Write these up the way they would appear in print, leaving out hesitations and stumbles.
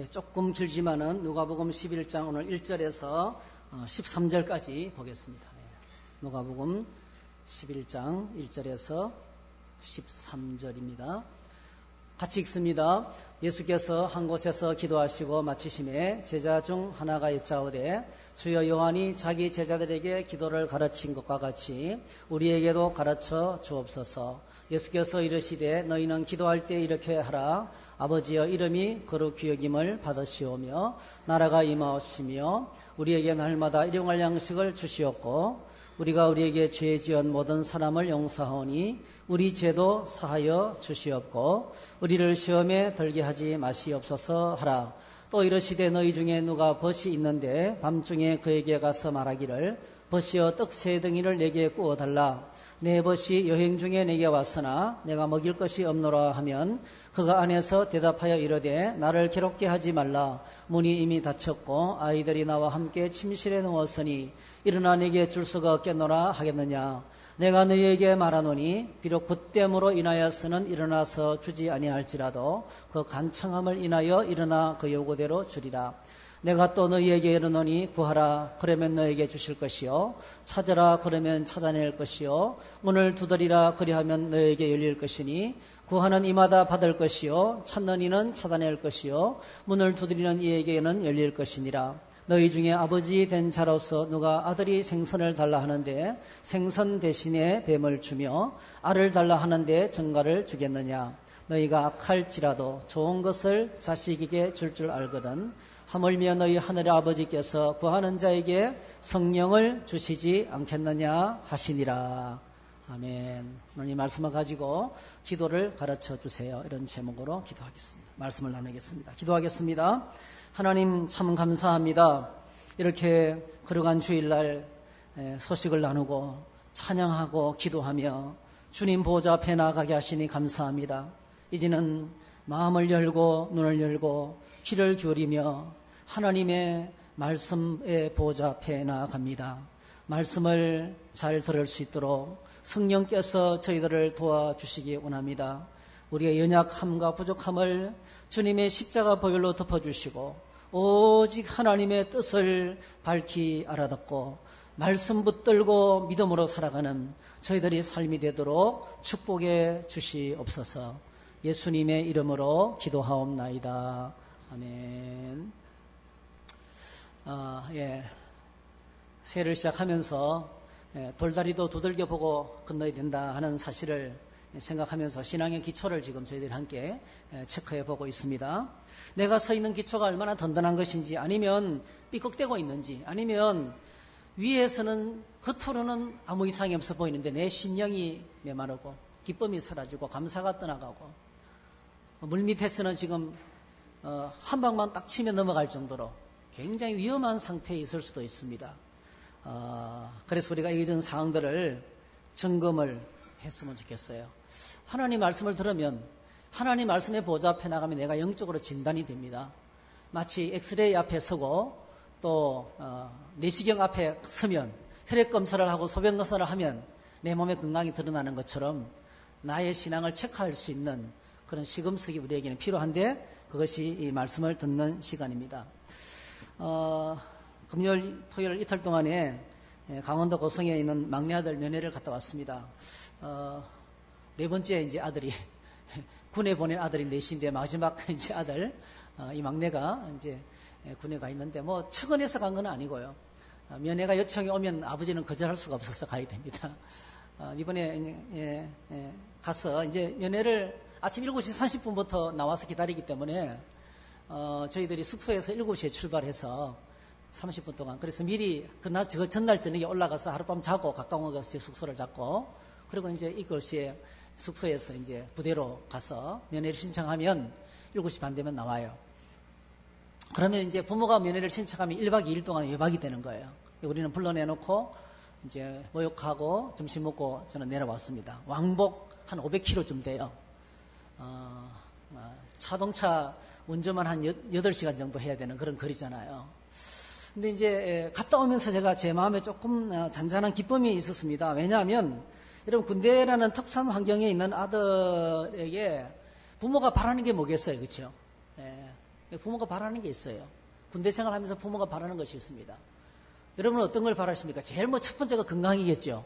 조금 길지만은 누가복음 11장 오늘 1절에서 13절까지 보겠습니다. 누가복음 11장 1절에서 13절입니다. 같이 읽습니다. 예수께서 한 곳에서 기도하시고 마치심에 제자 중 하나가 여짜오되 주여 요한이 자기 제자들에게 기도를 가르친 것과 같이 우리에게도 가르쳐 주옵소서. 예수께서 이르시되 너희는 기도할 때 이렇게 하라. 아버지여 이름이 거룩히 여김을 받으시오며 나라가 임하옵시며 우리에게 날마다 일용할 양식을 주시옵고 우리가 우리에게 죄 지은 모든 사람을 용서하오니 우리 죄도 사하여 주시옵고 우리를 시험에 들게 하지 마시옵소서 하라. 또 이르시되 너희 중에 누가 벗이 있는데 밤중에 그에게 가서 말하기를 벗이여 떡 세 덩이를 내게 구워달라. 내 벗이 여행 중에 내게 왔으나 내가 먹일 것이 없노라 하면 그가 안에서 대답하여 이르되 나를 괴롭게 하지 말라. 문이 이미 닫혔고 아이들이 나와 함께 침실에 누웠으니 일어나 내게 줄 수가 없겠노라 하겠느냐. 내가 너희에게 말하노니 비록 붓됨으로 인하여서는 일어나서 주지 아니할지라도 그 간청함을 인하여 일어나 그 요구대로 주리라. 내가 또 너희에게 이르노니 구하라 그러면 너희에게 주실 것이요 찾으라 그러면 찾아낼 것이요 문을 두드리라 그리하면 너희에게 열릴 것이니 구하는 이마다 받을 것이요 찾는 이는 찾아낼 것이요 문을 두드리는 이에게는 열릴 것이니라. 너희 중에 아버지 된 자로서 누가 아들이 생선을 달라 하는데 생선 대신에 뱀을 주며 알을 달라 하는데 정갈을 주겠느냐. 너희가 악할지라도 좋은 것을 자식에게 줄 줄 알거든 하물며 너희 하늘의 아버지께서 구하는 자에게 성령을 주시지 않겠느냐 하시니라. 아멘. 오늘 이 말씀을 가지고 기도를 가르쳐 주세요. 이런 제목으로 기도하겠습니다. 말씀을 나누겠습니다. 기도하겠습니다. 하나님 참 감사합니다. 이렇게 걸어간 주일날 소식을 나누고 찬양하고 기도하며 주님 보좌 앞에 나가게 하시니 감사합니다. 이제는 마음을 열고 눈을 열고 귀를 기울이며 하나님의 말씀의 보좌 앞에 나아갑니다. 말씀을 잘 들을 수 있도록 성령께서 저희들을 도와주시기 원합니다. 우리의 연약함과 부족함을 주님의 십자가 보혈로 덮어주시고 오직 하나님의 뜻을 밝히 알아듣고 말씀 붙들고 믿음으로 살아가는 저희들이 삶이 되도록 축복해 주시옵소서. 예수님의 이름으로 기도하옵나이다. 아멘. 새해를 시작하면서 돌다리도 두들겨 보고 건너야 된다 하는 사실을 생각하면서 신앙의 기초를 지금 저희들이 함께 체크해 보고 있습니다. 내가 서 있는 기초가 얼마나 든든한 것인지, 아니면 삐걱대고 있는지, 아니면 위에서는 겉으로는 아무 이상이 없어 보이는데 내 심령이 메마르고 기쁨이 사라지고 감사가 떠나가고 물 밑에서는 지금 한 방만 딱 치면 넘어갈 정도로 굉장히 위험한 상태에 있을 수도 있습니다. 그래서 우리가 이런 상황들을 점검을 했으면 좋겠어요. 하나님 말씀을 들으면 하나님 말씀의 보좌 앞에 나가면 내가 영적으로 진단이 됩니다. 마치 엑스레이 앞에 서고 또 내시경 앞에 서면 혈액 검사를 하고 소변 검사를 하면 내 몸의 건강이 드러나는 것처럼 나의 신앙을 체크할 수 있는 그런 시금석이 우리에게는 필요한데 그것이 이 말씀을 듣는 시간입니다. 금요일, 토요일 이틀 동안에 강원도 고성에 있는 막내 아들 면회를 갔다 왔습니다. 네 번째 이제 아들이 군에 보낸 아들이 넷인데 마지막 이제 아들 이 막내가 이제 군에 가 있는데 뭐 측은해서 간 건 아니고요. 면회가 요청이 오면 아버지는 거절할 수가 없어서 가야 됩니다. 이번에 가서 이제 면회를 아침 7시 30분부터 나와서 기다리기 때문에 저희들이 숙소에서 7시에 출발해서 30분 동안 그래서 미리 저 전날 저녁에 올라가서 하룻밤 자고 가까운 곳에 숙소를 잡고 그리고 이제 이곳에 숙소에서 이제 부대로 가서 면회를 신청하면 7시 반 되면 나와요. 그러면 이제 부모가 면회를 신청하면 1박 2일 동안 외박이 되는 거예요. 우리는 불러내놓고 이제 모욕하고 점심 먹고 저는 내려왔습니다. 왕복 한 500km쯤 돼요. 자동차 운전만 한 8시간 정도 해야 되는 그런 거리잖아요. 근데 이제 갔다 오면서 제가 제 마음에 조금 잔잔한 기쁨이 있었습니다. 왜냐하면 여러분 군대라는 특수한 환경에 있는 아들에게 부모가 바라는 게 뭐겠어요, 그렇죠? 부모가 바라는 게 있어요. 군대 생활하면서 부모가 바라는 것이 있습니다. 여러분은 어떤 걸 바라십니까? 제일 첫 번째가 건강이겠죠.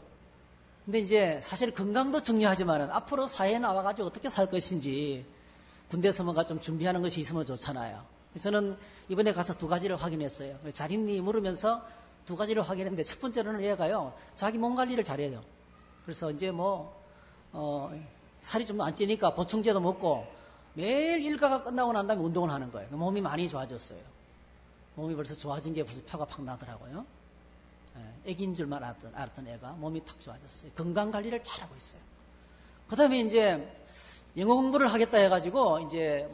근데 이제 사실 건강도 중요하지만 앞으로 사회에 나와가지고 어떻게 살 것인지 군대에서 뭔가 좀 준비하는 것이 있으면 좋잖아요. 저는 이번에 가서 2가지를 확인했어요. 잘 있니 물으면서 2가지를 확인했는데 첫 번째로는 얘가요, 자기 몸 관리를 잘해요. 그래서 이제 살이 좀 안 찌니까 보충제도 먹고 매일 일과가 끝나고 난 다음에 운동을 하는 거예요. 몸이 많이 좋아졌어요. 몸이 벌써 좋아진 게 벌써 표가 팍 나더라고요. 애기인 줄만 알았던 애가 몸이 탁 좋아졌어요. 건강 관리를 잘하고 있어요. 그 다음에 이제 영어 공부를 하겠다 해가지고 이제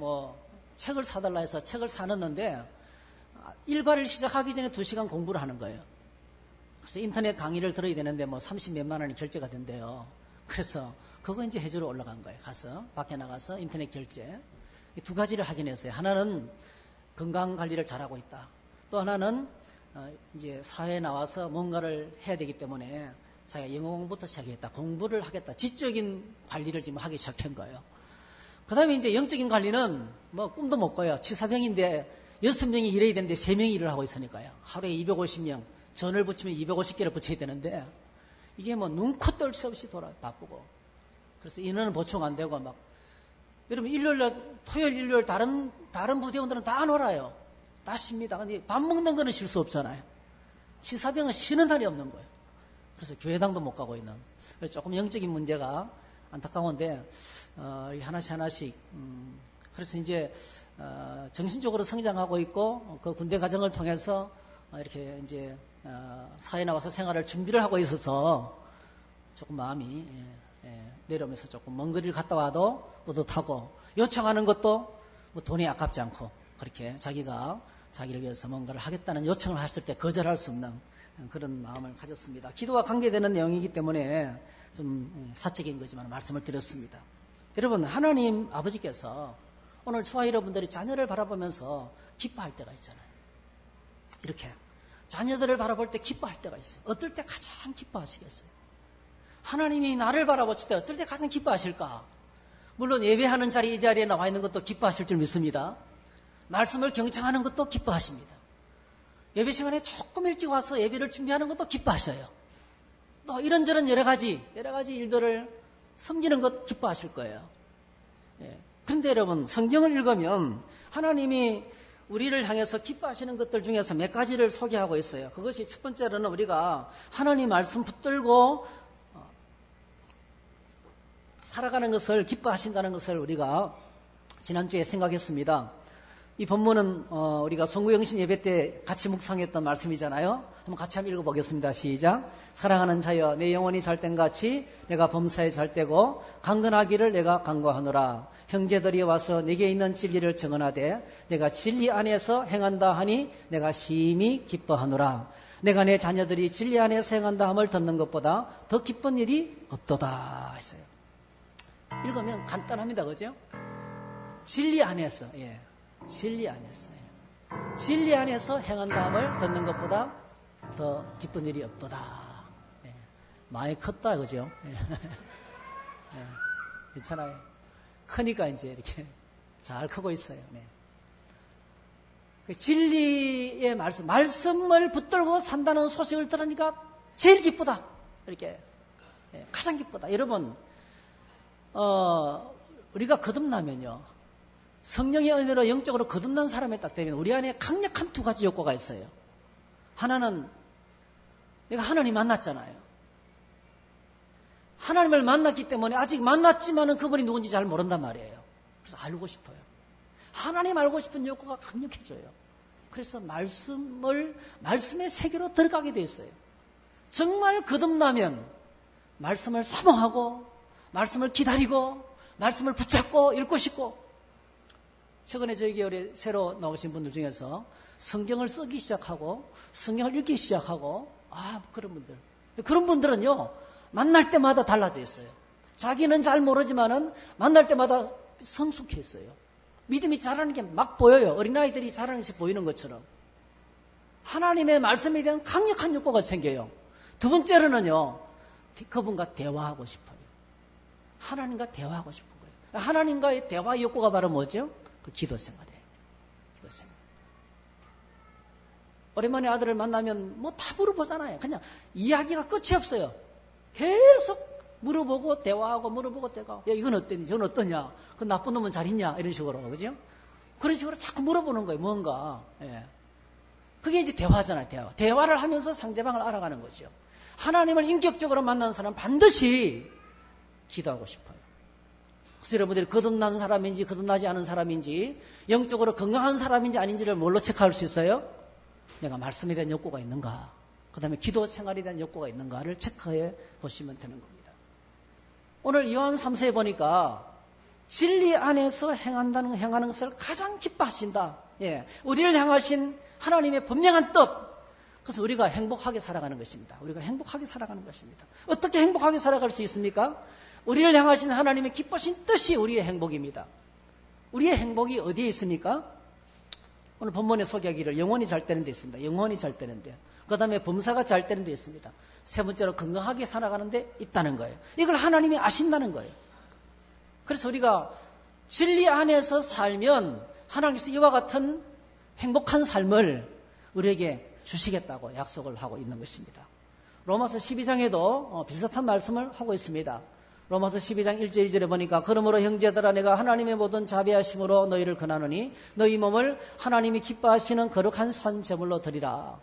책을 사달라 해서 책을 사놨는데 일과를 시작하기 전에 2시간 공부를 하는 거예요. 그래서 인터넷 강의를 들어야 되는데 30몇만 원이 결제가 된대요. 그래서 그거 이제 해주러 올라간 거예요. 가서 밖에 나가서 인터넷 결제. 이 2가지를 확인했어요. 하나는 건강 관리를 잘하고 있다. 또 하나는 이제 사회에 나와서 뭔가를 해야 되기 때문에 자기가 영어 공부부터 시작했다. 공부를 하겠다. 지적인 관리를 지금 하기 시작한 거예요. 그 다음에 이제 영적인 관리는 꿈도 못 꿔요. 치사병인데 6명이 일해야 되는데 3명이 일을 하고 있으니까요. 하루에 250명, 전을 붙이면 250개를 붙여야 되는데 이게 눈코 뜰 새 없이 바쁘고. 그래서 인원은 보충 안 되고 여러분 토요일, 일요일 다른 부대원들은 다 놀아요. 다 쉽니다. 근데 밥 먹는 거는 쉴 수 없잖아요. 치사병은 쉬는 날이 없는 거예요. 그래서 교회당도 못 가고 있는. 그래서 조금 영적인 문제가 안타까운데 하나씩 그래서 이제 정신적으로 성장하고 있고 그 군대 과정을 통해서 이렇게 이제 사회에 나와서 생활을 준비를 하고 있어서 조금 마음이 내려오면서 조금 먼 거리를 갔다 와도 뿌듯하고 요청하는 것도 돈이 아깝지 않고 그렇게 자기를 위해서 뭔가를 하겠다는 요청을 했을 때 거절할 수 없는 그런 마음을 가졌습니다. 기도와 관계되는 내용이기 때문에 좀 사적인 거지만 말씀을 드렸습니다. 여러분, 하나님 아버지께서 오늘 저와 여러분들이 자녀를 바라보면서 기뻐할 때가 있잖아요. 이렇게 자녀들을 바라볼 때 기뻐할 때가 있어요. 어떨 때 가장 기뻐하시겠어요? 하나님이 나를 바라보실 때 어떨 때 가장 기뻐하실까? 물론 예배하는 자리, 이 자리에 나와 있는 것도 기뻐하실 줄 믿습니다. 말씀을 경청하는 것도 기뻐하십니다. 예배 시간에 조금 일찍 와서 예배를 준비하는 것도 기뻐하셔요. 또 이런저런 여러 가지 일들을 섬기는 것 기뻐하실 거예요. 그런데 여러분, 성경을 읽으면 하나님이 우리를 향해서 기뻐하시는 것들 중에서 몇 가지를 소개하고 있어요. 그것이 첫 번째로는 우리가 하나님 말씀 붙들고 살아가는 것을 기뻐하신다는 것을 우리가 지난주에 생각했습니다. 이 본문은 우리가 송구영신 예배 때 같이 묵상했던 말씀이잖아요. 한번 같이 한번 읽어보겠습니다. 시작. 사랑하는 자여, 내 영혼이 잘된 같이 내가 범사에 잘되고 강건하기를 내가 간구하노라. 형제들이 와서 내게 있는 진리를 증언하되 내가 진리 안에서 행한다 하니 내가 심히 기뻐하노라. 내가 내 자녀들이 진리 안에서 행한다 함을 듣는 것보다 더 기쁜 일이 없도다 했어요. 읽으면 간단합니다. 그죠? 진리 안에서, 진리 안에서. 진리 안에서 행한다 함을 듣는 것보다 더 기쁜 일이 없도다. 많이 컸다, 그죠? 괜찮아요. 크니까 이제 이렇게 잘 크고 있어요. 그 진리의 말씀을 붙들고 산다는 소식을 들으니까 제일 기쁘다. 이렇게. 가장 기쁘다. 여러분, 우리가 거듭나면요. 성령의 은혜로 영적으로 거듭난 사람에 딱 되면 우리 안에 강력한 2가지 욕구가 있어요. 하나는 내가 하나님 만났잖아요. 하나님을 만났기 때문에 아직 만났지만은 그분이 누군지 잘 모른단 말이에요. 그래서 알고 싶어요. 하나님 알고 싶은 욕구가 강력해져요. 그래서 말씀의 세계로 들어가게 돼 있어요. 정말 거듭나면 말씀을 사모하고 말씀을 기다리고 말씀을 붙잡고 읽고 싶고. 최근에 저희 교회에 새로 나오신 분들 중에서 성경을 쓰기 시작하고 성경을 읽기 시작하고 그런 분들은요 만날 때마다 달라져 있어요. 자기는 잘 모르지만은 만날 때마다 성숙했어요. 믿음이 자라는 게 막 보여요. 어린아이들이 자라는 것이 보이는 것처럼. 하나님의 말씀에 대한 강력한 욕구가 생겨요. 2번째로는요 그분과 대화하고 싶어요. 하나님과 대화하고 싶은 거예요. 하나님과의 대화 욕구가 바로 뭐죠? 그 기도 생활이에요. 오랜만에 아들을 만나면 뭐 다 물어보잖아요. 그냥 이야기가 끝이 없어요. 계속 물어보고 대화하고 물어보고 대화하고, 야, 이건 어땠니? 저건 어떠냐? 그 나쁜 놈은 잘 있냐? 이런 식으로, 그죠? 그런 식으로 자꾸 물어보는 거예요. 뭔가. 예. 그게 이제 대화잖아요. 대화. 대화를 하면서 상대방을 알아가는 거죠. 하나님을 인격적으로 만난 사람은 반드시 기도하고 싶어요. 그래서 여러분들이 거듭난 사람인지 거듭나지 않은 사람인지 영적으로 건강한 사람인지 아닌지를 뭘로 체크할 수 있어요? 내가 말씀에 대한 욕구가 있는가, 그 다음에 기도 생활에 대한 욕구가 있는가를 체크해 보시면 되는 겁니다. 오늘 요한 3서에 보니까 진리 안에서 행하는 것을 가장 기뻐하신다. 예, 우리를 향하신 하나님의 분명한 뜻, 그래서 우리가 행복하게 살아가는 것입니다. 우리가 행복하게 살아가는 것입니다. 어떻게 행복하게 살아갈 수 있습니까? 우리를 향하신 하나님의 기쁘신 뜻이 우리의 행복입니다. 우리의 행복이 어디에 있습니까? 오늘 본문에 소개하기를 영혼이 잘 되는 데 있습니다. 영혼이 잘 되는 데. 그 다음에 범사가 잘 되는 데 있습니다. 세 번째로 건강하게 살아가는 데 있다는 거예요. 이걸 하나님이 아신다는 거예요. 그래서 우리가 진리 안에서 살면 하나님께서 이와 같은 행복한 삶을 우리에게 주시겠다고 약속을 하고 있는 것입니다. 로마서 12장에도 비슷한 말씀을 하고 있습니다. 로마서 12장 1절 2절에 보니까 그러므로 형제들아 내가 하나님의 모든 자비하심으로 너희를 권하노니 너희 몸을 하나님이 기뻐하시는 거룩한 산제물로 드리라.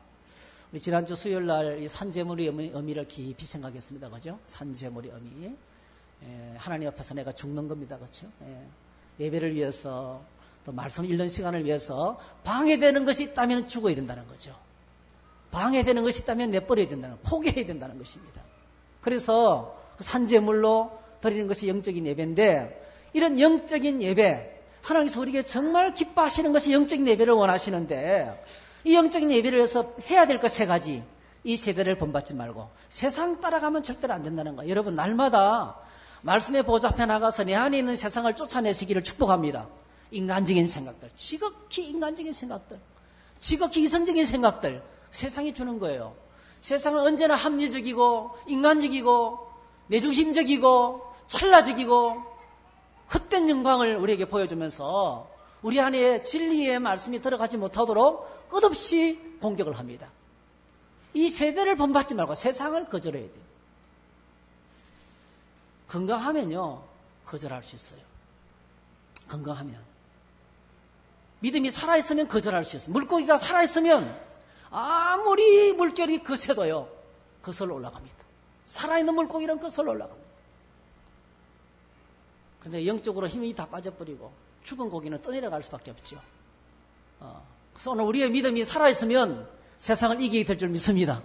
우리 지난주 수요일날 이 산제물의 의미를 깊이 생각했습니다. 그죠? 산제물의 의미. 하나님 앞에서 내가 죽는 겁니다. 그렇죠? 예배를 위해서 또 말씀 읽는 시간을 위해서 방해되는 것이 있다면 죽어야 된다는 거죠. 방해되는 것이 있다면 내버려야 된다는, 포기해야 된다는 것입니다. 그래서 산제물로 드리는 것이 영적인 예배인데, 이런 영적인 예배, 하나님께서 우리에게 정말 기뻐하시는 것이 영적인 예배를 원하시는데, 이 영적인 예배를 위해서 해야 될 것 세 가지, 이 세대를 본받지 말고 세상 따라가면 절대로 안 된다는 거예요. 여러분, 날마다 말씀의 보좌 앞에 나가서 내 안에 있는 세상을 쫓아내시기를 축복합니다. 인간적인 생각들, 지극히 인간적인 생각들, 지극히 이성적인 생각들 세상이 주는 거예요. 세상은 언제나 합리적이고 인간적이고 내중심적이고 찰나적이고 헛된 영광을 우리에게 보여주면서 우리 안에 진리의 말씀이 들어가지 못하도록 끝없이 공격을 합니다. 이 세대를 본받지 말고 세상을 거절해야 돼요. 건강하면요 거절할 수 있어요. 건강하면 믿음이 살아있으면 거절할 수 있어요. 물고기가 살아있으면 아무리 물결이 거세도요 거슬러 올라갑니다. 살아있는 물고기는 거슬러 올라갑니다. 그런데 영적으로 힘이 다 빠져버리고 죽은 고기는 떠내려갈 수밖에 없죠. 그래서 오늘 우리의 믿음이 살아있으면 세상을 이기게 될 줄 믿습니다.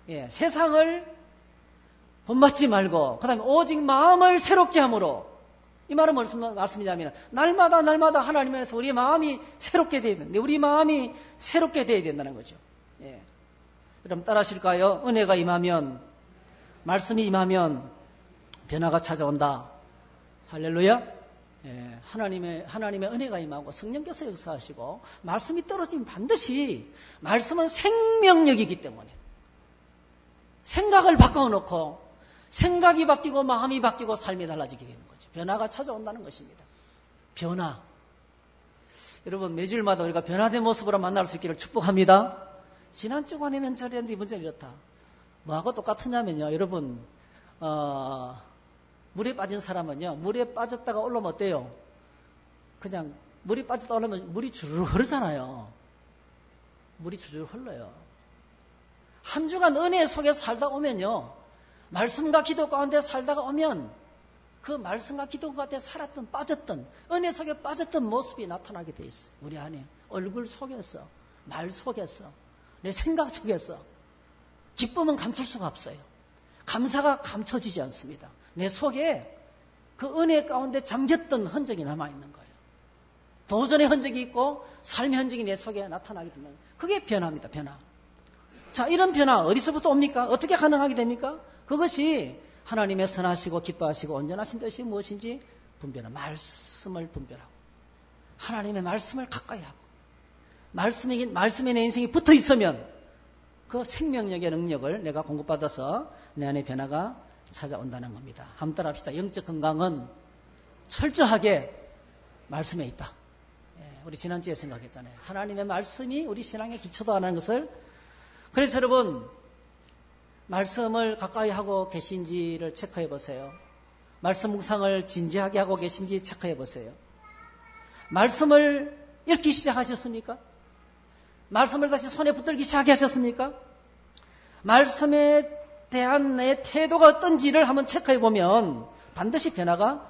예, 세상을 본받지 말고 그 다음에 오직 마음을 새롭게 함으로, 이 말은 무슨 말씀이냐면 날마다 하나님 안에서 우리의 마음이 새롭게 되어야 되는데, 우리 마음이 새롭게 되어야 된다는 거죠. 예. 그럼 따라하실까요? 은혜가 임하면, 말씀이 임하면 변화가 찾아온다. 할렐루야. 예, 하나님의 은혜가 임하고 성령께서 역사하시고 말씀이 떨어지면 반드시, 말씀은 생명력이기 때문에 생각을 바꿔놓고 생각이 바뀌고 마음이 바뀌고 삶이 달라지게 되는 거죠. 변화가 찾아온다는 것입니다. 변화. 여러분, 매주일마다 우리가 변화된 모습으로 만날 수 있기를 축복합니다. 지난 주간에는 저랬는데 이번 주는 이렇다. 뭐하고 똑같으냐면요, 여러분, 물에 빠진 사람은요, 물에 빠졌다가 올라오면 어때요? 그냥 물이 빠졌다 올라오면 물이 주르르 흐르잖아요. 물이 주르르 흘러요. 한 주간 은혜 속에서 살다 오면요, 말씀과 기도 가운데 살다가 오면 그 말씀과 기도 가운데 살았던, 빠졌던, 은혜 속에 빠졌던 모습이 나타나게 돼 있어요. 우리 안에 얼굴 속에서, 말 속에서, 내 생각 속에서. 기쁨은 감출 수가 없어요. 감사가 감춰지지 않습니다. 내 속에 그 은혜 가운데 잠겼던 흔적이 남아있는 거예요. 도전의 흔적이 있고 삶의 흔적이 내 속에 나타나게 된다. 그게 변화입니다. 변화. 자, 이런 변화 어디서부터 옵니까? 어떻게 가능하게 됩니까? 그것이 하나님의 선하시고 기뻐하시고 온전하신 뜻이 무엇인지 분별하고, 말씀을 분별하고 하나님의 말씀을 가까이 하고 말씀에 내 인생이 붙어 있으면 그 생명력의 능력을 내가 공급받아서 내 안에 변화가 찾아온다는 겁니다. 한번 따라합시다. 영적 건강은 철저하게 말씀에 있다. 우리 지난주에 생각했잖아요. 하나님의 말씀이 우리 신앙의 기초도 하는 것을 그래서 여러분, 말씀을 가까이 하고 계신지를 체크해 보세요. 말씀 묵상을 진지하게 하고 계신지 체크해 보세요. 말씀을 읽기 시작하셨습니까? 말씀을 다시 손에 붙들기 시작하셨습니까? 말씀에 대한 내 태도가 어떤지를 한번 체크해 보면 반드시 변화가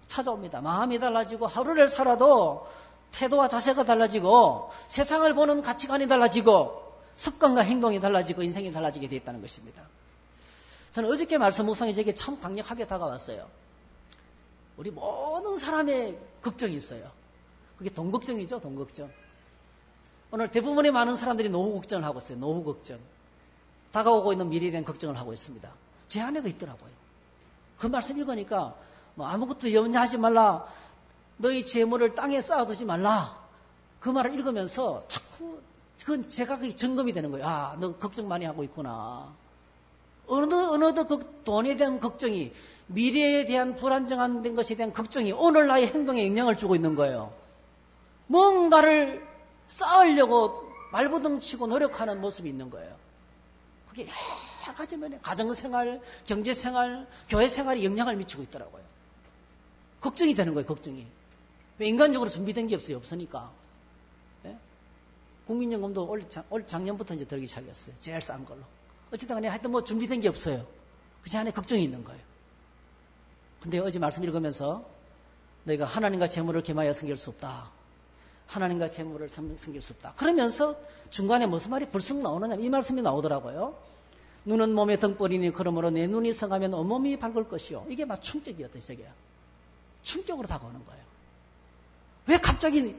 찾아옵니다. 마음이 달라지고 하루를 살아도 태도와 자세가 달라지고 세상을 보는 가치관이 달라지고 습관과 행동이 달라지고 인생이 달라지게 되어 있다는 것입니다. 저는 어저께 말씀 묵상이 제게 참 강력하게 다가왔어요. 우리 모든 사람의 걱정이 있어요. 그게 돈 걱정이죠, 돈 걱정. 오늘 대부분의 많은 사람들이 노후 걱정을 하고 있어요. 노후 걱정. 다가오고 있는 미래에 대한 걱정을 하고 있습니다. 제 안에도 있더라고요. 그 말씀 읽으니까 뭐 아무것도 염려하지 말라. 너희 재물을 땅에 쌓아두지 말라. 그 말을 읽으면서 자꾸 그건 제가 그게 점검이 되는 거예요. 아, 너 걱정 많이 하고 있구나. 어느덧 그 돈에 대한 걱정이, 미래에 대한 불안정한 것에 대한 걱정이 오늘 나의 행동에 영향을 주고 있는 거예요. 뭔가를 쌓으려고 발버둥치고 노력하는 모습이 있는 거예요. 그게 여러 가지 면에 가정생활, 경제생활, 교회생활에 영향을 미치고 있더라고요. 걱정이 되는 거예요, 걱정이. 왜 인간적으로 준비된 게 없어요, 없으니까. 예? 국민연금도 올 작년부터 이제 들기 시작했어요. 제일 싼 걸로. 어쨌든 간에 하여튼 뭐 준비된 게 없어요. 그 안에 걱정이 있는 거예요. 근데 어제 말씀 읽으면서 너희가 하나님과 재물을 겸하여 섬길 수 없다. 하나님과 재물을 섬길 수 없다. 그러면서 중간에 무슨 말이 불쑥 나오느냐, 이 말씀이 나오더라고요. 눈은 몸의 등불이니 그러므로 내 눈이 성하면 온몸이 밝을 것이요. 이게 막 충격이었대요, 저게. 충격으로 다가오는 거예요. 왜 갑자기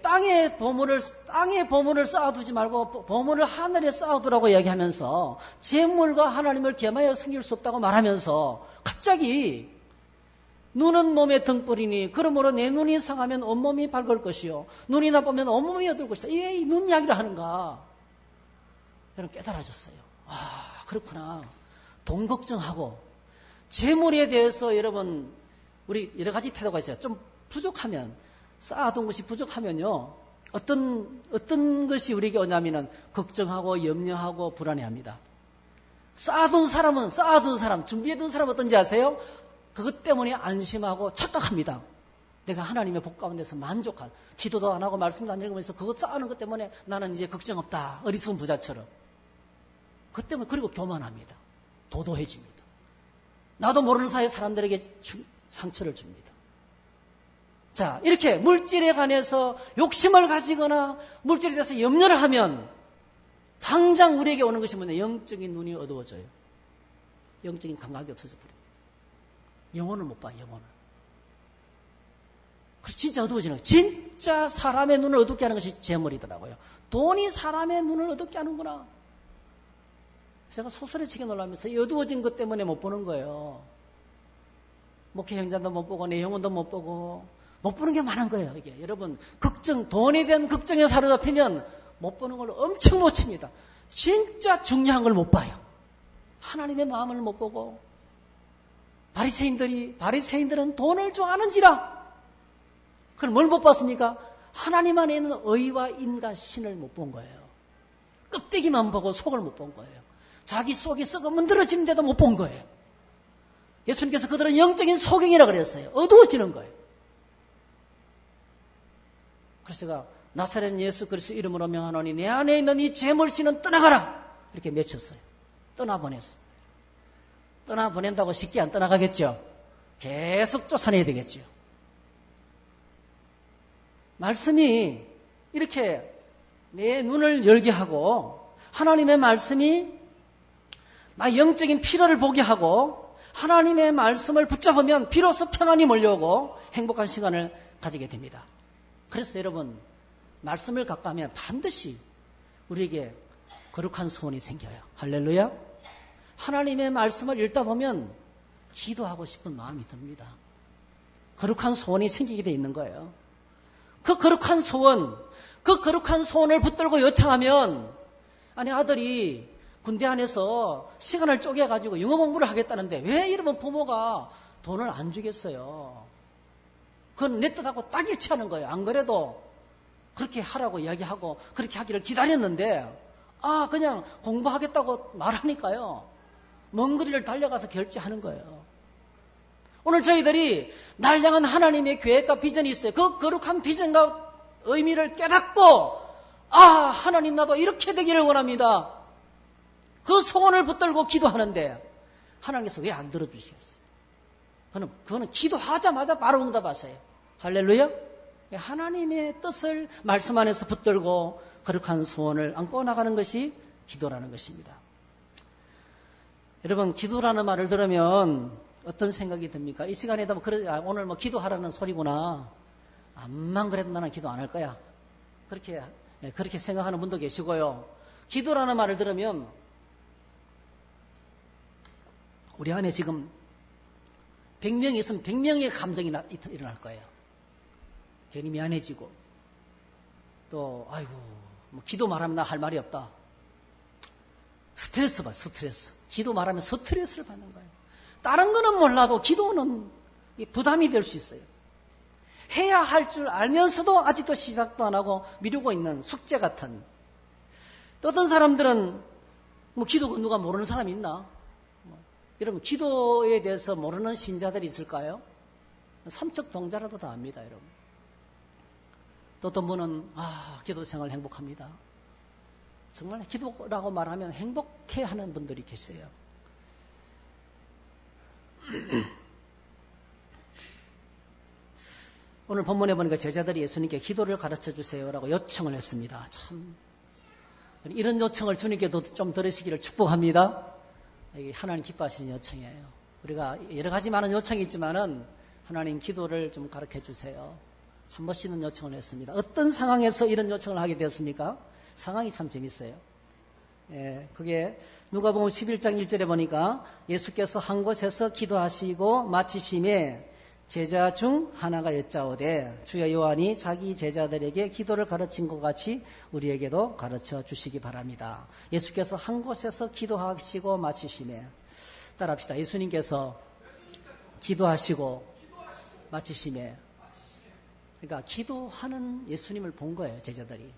땅에 보물을 쌓아두지 말고 보물을 하늘에 쌓아두라고 이야기하면서 재물과 하나님을 겸하여 섬길 수 없다고 말하면서 갑자기 눈은 몸의 등불이니 그러므로 내 눈이 상하면 온몸이 밝을 것이요. 눈이 나쁘면 온몸이 어두울 것이다. 왜 눈 이야기를 하는가? 여러분 깨달아졌어요. 아, 그렇구나. 돈 걱정하고 재물에 대해서 여러분 우리 여러 가지 태도가 있어요. 좀 부족하면, 쌓아둔 것이 부족하면요, 어떤 것이 우리에게 오냐면은 걱정하고 염려하고 불안해합니다. 쌓아둔 사람, 준비해둔 사람 어떤지 아세요? 그것 때문에 안심하고 착각합니다. 내가 하나님의 복 가운데서 만족한, 기도도 안 하고 말씀도 안 읽으면서 그것 쌓아놓은 것 때문에 나는 이제 걱정 없다. 어리석은 부자처럼. 그것 때문에 그리고 교만합니다. 도도해집니다. 나도 모르는 사이에 사람들에게 상처를 줍니다. 자, 이렇게 물질에 관해서 욕심을 가지거나 물질에 대해서 염려를 하면 당장 우리에게 오는 것이 뭐냐? 영적인 눈이 어두워져요. 영적인 감각이 없어져 버립니다. 영혼을 못 봐요, 영혼을. 그래서 진짜 어두워지는 거예요. 진짜 사람의 눈을 어둡게 하는 것이 재물이더라고요. 돈이 사람의 눈을 어둡게 하는구나. 제가 소스레치게 놀라면서 이 어두워진 것 때문에 못 보는 거예요. 목회 형제도 못 보고 내 영혼도 못 보고 못 보는 게 많은 거예요. 이게 여러분 돈에 대한 걱정에 사로잡히면 못 보는 걸 엄청 놓칩니다. 진짜 중요한 걸 못 봐요. 하나님의 마음을 못 보고 바리새인들은 돈을 좋아하는지라. 그럼 뭘 못 봤습니까? 하나님 안에 있는 의와 인과 신을 못 본 거예요. 껍데기만 보고 속을 못 본 거예요. 자기 속이 썩어 문드러지는데도 못 본 거예요. 예수님께서 그들은 영적인 소경이라고 그랬어요. 어두워지는 거예요. 그래서 제가 나사렛 예수 그리스도 이름으로 명하노니 내 안에 있는 이 재물신은 떠나가라 이렇게 맺혔어요. 떠나보냈습니다. 떠나보낸다고 쉽게 안 떠나가겠죠. 계속 쫓아내야 되겠죠. 말씀이 이렇게 내 눈을 열게 하고 하나님의 말씀이 나 영적인 필요를 보게 하고 하나님의 말씀을 붙잡으면 비로소 평안이 몰려오고 행복한 시간을 가지게 됩니다. 그래서 여러분 말씀을 가까우면 반드시 우리에게 거룩한 소원이 생겨요. 할렐루야. 하나님의 말씀을 읽다 보면 기도하고 싶은 마음이 듭니다. 거룩한 소원이 생기게 돼 있는 거예요. 그 거룩한 소원을 붙들고 요청하면 아니 아들이 군대 안에서 시간을 쪼개가지고 영어 공부를 하겠다는데 왜 이러면 부모가 돈을 안 주겠어요. 그건 내 뜻하고 딱 일치하는 거예요. 안 그래도 그렇게 하라고 이야기하고 그렇게 하기를 기다렸는데 그냥 공부하겠다고 말하니까요. 먼 거리를 달려가서 결제하는 거예요. 오늘 저희들이 날 향한 하나님의 계획과 비전이 있어요. 그 거룩한 비전과 의미를 깨닫고 하나님 나도 이렇게 되기를 원합니다. 그 소원을 붙들고 기도하는데 하나님께서 왜 안 들어주시겠어요? 그거는 기도하자마자 바로 응답하세요. 할렐루야. 하나님의 뜻을 말씀 안에서 붙들고 거룩한 소원을 안고 나가는 것이 기도라는 것입니다. 여러분, 기도라는 말을 들으면 어떤 생각이 듭니까? 이 시간에도 오늘 기도하라는 소리구나. 암만 그래도 나는 기도 안 할 거야. 그렇게 생각하는 분도 계시고요. 기도라는 말을 들으면 우리 안에 지금 100명이 있으면 100명의 감정이 일어날 거예요. 괜히 미안해지고 또 기도 말하면 나 할 말이 없다. 스트레스 받아. 스트레스. 기도 말하면 스트레스를 받는 거예요. 다른 거는 몰라도 기도는 부담이 될 수 있어요. 해야 할 줄 알면서도 아직도 시작도 안 하고 미루고 있는 숙제 같은. 또 어떤 사람들은 기도 누가 모르는 사람이 있나? 여러분, 기도에 대해서 모르는 신자들이 있을까요? 삼척 동자라도 다 압니다, 여러분. 또 어떤 분은 기도 생활 행복합니다. 정말 기도라고 말하면 행복해하는 분들이 계세요. 오늘 본문에 보니까 제자들이 예수님께 기도를 가르쳐 주세요라고 요청을 했습니다. 참 이런 요청을 주님께도 좀 들으시기를 축복합니다. 이게 하나님 기뻐하시는 요청이에요. 우리가 여러 가지 많은 요청이 있지만은 하나님 기도를 좀 가르쳐 주세요. 참 멋있는 요청을 했습니다. 어떤 상황에서 이런 요청을 하게 되었습니까? 상황이 참 재밌어요. 그게 누가복음 11장 1절에 보니까 예수께서 한 곳에서 기도하시고 마치심에 제자 중 하나가 여짜오되 주여 요한이 자기 제자들에게 기도를 가르친 것 같이 우리에게도 가르쳐 주시기 바랍니다. 예수께서 한 곳에서 기도하시고 마치심에 따라합시다. 예수님께서 기도하시고 마치심에 그러니까 기도하는 예수님을 본 거예요. 제자들이.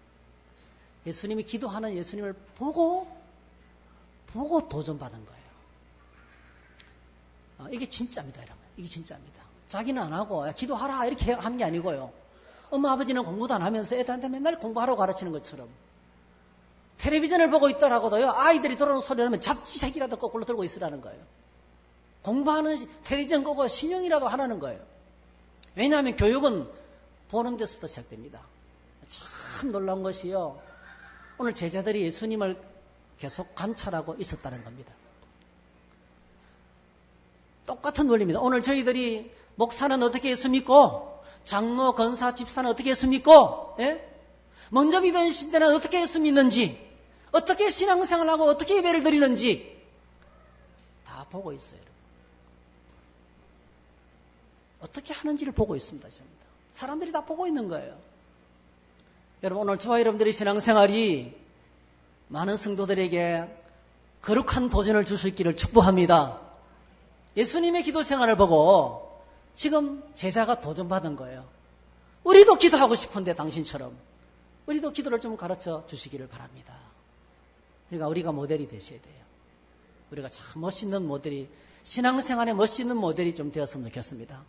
예수님이 기도하는 예수님을 보고 도전받은 거예요. 이게 진짜입니다, 여러분. 이게 진짜입니다. 자기는 안 하고 기도하라 이렇게 하는 게 아니고요. 엄마 아버지는 공부도 안 하면서 애들한테 맨날 공부하라고 가르치는 것처럼 텔레비전을 보고 있더라고도요. 아이들이 들어오는 소리 나면 잡지책이라도 거꾸로 들고 있으라는 거예요. 공부하는 텔레비전 끄고 신용이라도 하라는 거예요. 왜냐하면 교육은 보는 데서부터 시작됩니다. 참 놀라운 것이요. 오늘 제자들이 예수님을 계속 관찰하고 있었다는 겁니다. 똑같은 원리입니다. 오늘 저희들이 목사는 어떻게 했습니까? 장로, 권사, 집사는 어떻게 했습니까? 먼저 믿은 신자는 어떻게 했습니까? 어떻게 신앙생활을 하고 어떻게 예배를 드리는지 다 보고 있어요. 어떻게 하는지를 보고 있습니다. 사람들이 다 보고 있는 거예요. 여러분, 오늘 저와 여러분들의 신앙생활이 많은 성도들에게 거룩한 도전을 줄 수 있기를 축복합니다. 예수님의 기도 생활을 보고 지금 제자가 도전받은 거예요. 우리도 기도하고 싶은데 당신처럼 우리도 기도를 좀 가르쳐 주시기를 바랍니다. 그러니까 우리가 모델이 되셔야 돼요. 우리가 참 멋있는 모델이, 신앙생활의 멋있는 모델이 좀 되었으면 좋겠습니다.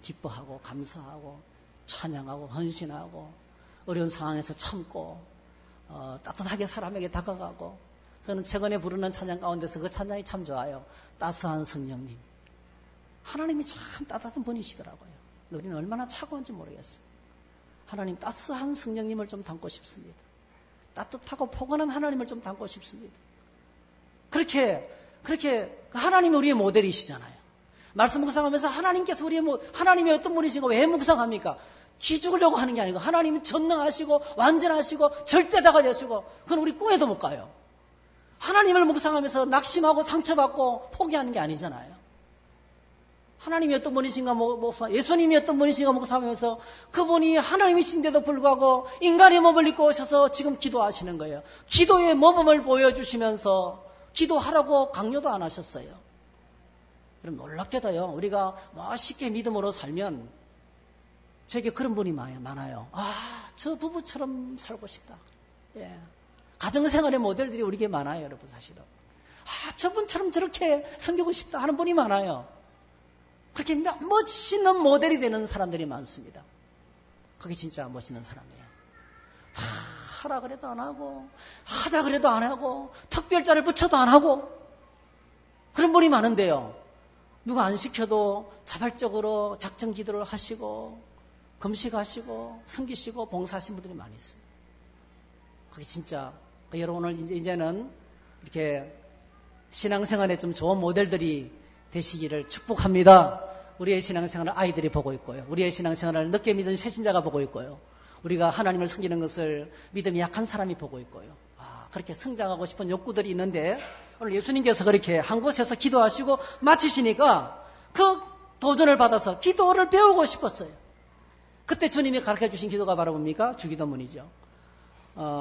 기뻐하고 감사하고 찬양하고 헌신하고 어려운 상황에서 참고 따뜻하게 사람에게 다가가고. 저는 최근에 부르는 찬양 가운데서 그 찬양이 참 좋아요. 따스한 성령님. 하나님이 참 따뜻한 분이시더라고요. 우리는 얼마나 차가운지 모르겠어요. 하나님 따스한 성령님을 좀 담고 싶습니다. 따뜻하고 포근한 하나님을 좀 담고 싶습니다. 그렇게 하나님이 우리의 모델이시잖아요. 말씀 묵상하면서 하나님께서 하나님이 어떤 분이신가 왜 묵상합니까? 기죽으려고 하는 게 아니고 하나님이 전능하시고 완전하시고 절대다가 되시고 그건 우리 꿈에도 못 가요. 하나님을 묵상하면서 낙심하고 상처받고 포기하는 게 아니잖아요. 하나님이 어떤 분이신가 예수님이 어떤 분이신가 묵상하면서 그분이 하나님이신데도 불구하고 인간의 몸을 입고 오셔서 지금 기도하시는 거예요. 기도의 모범을 보여주시면서 기도하라고 강요도 안 하셨어요. 그럼 놀랍게도요. 우리가 멋있게 믿음으로 살면 저에게 그런 분이 많아요. 저 부부처럼 살고 싶다. 가정생활의 모델들이 우리에게 많아요, 여러분, 사실은. 저분처럼 저렇게 섬기고 싶다 하는 분이 많아요. 그렇게 멋있는 모델이 되는 사람들이 많습니다. 그게 진짜 멋있는 사람이에요. 하라 그래도 안 하고, 하자 그래도 안 하고, 특별자를 붙여도 안 하고, 그런 분이 많은데요. 누가 안 시켜도 자발적으로 작정 기도를 하시고, 금식하시고, 섬기시고, 봉사하신 분들이 많이 있어요. 그게 진짜, 여러분 오늘 이제는 이렇게 신앙생활에 좀 좋은 모델들이 되시기를 축복합니다. 우리의 신앙생활을 아이들이 보고 있고요. 우리의 신앙생활을 늦게 믿은 새신자가 보고 있고요. 우리가 하나님을 섬기는 것을 믿음이 약한 사람이 보고 있고요. 그렇게 성장하고 싶은 욕구들이 있는데 오늘 예수님께서 그렇게 한 곳에서 기도하시고 마치시니까 그 도전을 받아서 기도를 배우고 싶었어요. 그때 주님이 가르쳐 주신 기도가 바로 뭡니까? 주기도문이죠.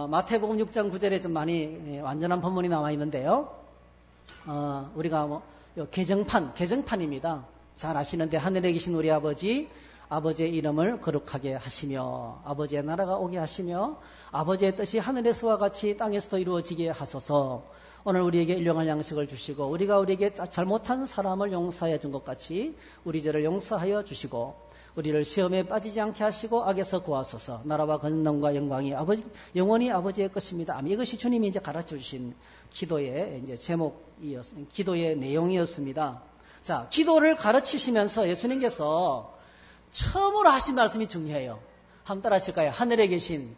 마태복음 6장 9절에 좀 많이 완전한 본문이 나와 있는데요. 우리가 개정판입니다. 잘 아시는데 하늘에 계신 우리 아버지의 이름을 거룩하게 하시며 아버지의 나라가 오게 하시며 아버지의 뜻이 하늘에서와 같이 땅에서도 이루어지게 하소서. 오늘 우리에게 일용할 양식을 주시고 우리가 우리에게 잘못한 사람을 용서해 준 것 같이 우리 죄를 용서하여 주시고 우리를 시험에 빠지지 않게 하시고 악에서 구하소서. 나라와 권능과 영광이 영원히 아버지의 것입니다. 이것이 주님이 이제 가르쳐 주신 기도의 이제 기도의 내용이었습니다. 자, 기도를 가르치시면서 예수님께서 처음으로 하신 말씀이 중요해요. 한번 따라 하실까요? 하늘에 계신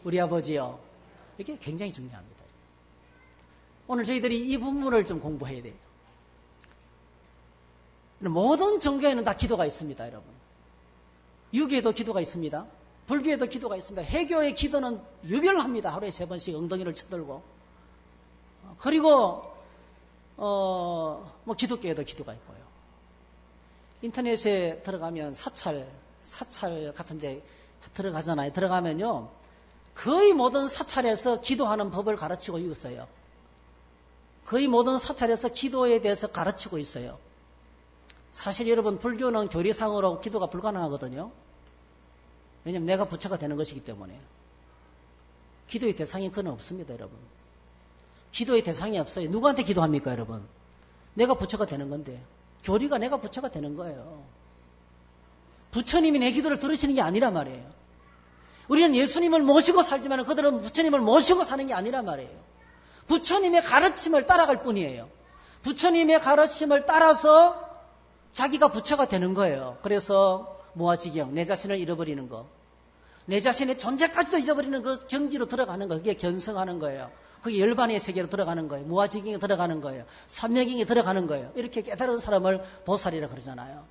우리 아버지요. 이게 굉장히 중요합니다. 오늘 저희들이 이 부분을 좀 공부해야 돼요. 모든 종교에는 다 기도가 있습니다, 여러분. 유교에도 기도가 있습니다. 불교에도 기도가 있습니다. 해교의 기도는 유별합니다. 하루에 3번씩 엉덩이를 쳐들고. 그리고 기독교에도 기도가 있고요. 인터넷에 들어가면 사찰 같은 데 들어가잖아요. 들어가면요. 거의 모든 사찰에서 기도하는 법을 가르치고 있어요. 거의 모든 사찰에서 기도에 대해서 가르치고 있어요. 사실 여러분 불교는 교리상으로 기도가 불가능하거든요. 왜냐하면 내가 부처가 되는 것이기 때문에. 기도의 대상이 그건 없습니다, 여러분. 기도의 대상이 없어요. 누구한테 기도합니까, 여러분? 내가 부처가 되는 건데. 교리가 내가 부처가 되는 거예요. 부처님이 내 기도를 들으시는 게 아니란 말이에요. 우리는 예수님을 모시고 살지만 그들은 부처님을 모시고 사는 게 아니란 말이에요. 부처님의 가르침을 따라갈 뿐이에요. 부처님의 가르침을 따라서 자기가 부처가 되는 거예요. 그래서 무아지경, 내 자신을 잃어버리는 거, 내 자신의 존재까지도 잊어버리는 그 경지로 들어가는 거, 그게 견성하는 거예요. 그게 열반의 세계로 들어가는 거예요. 무아지경에 들어가는 거예요. 삼매경에 들어가는 거예요. 이렇게 깨달은 사람을 보살이라 그러잖아요.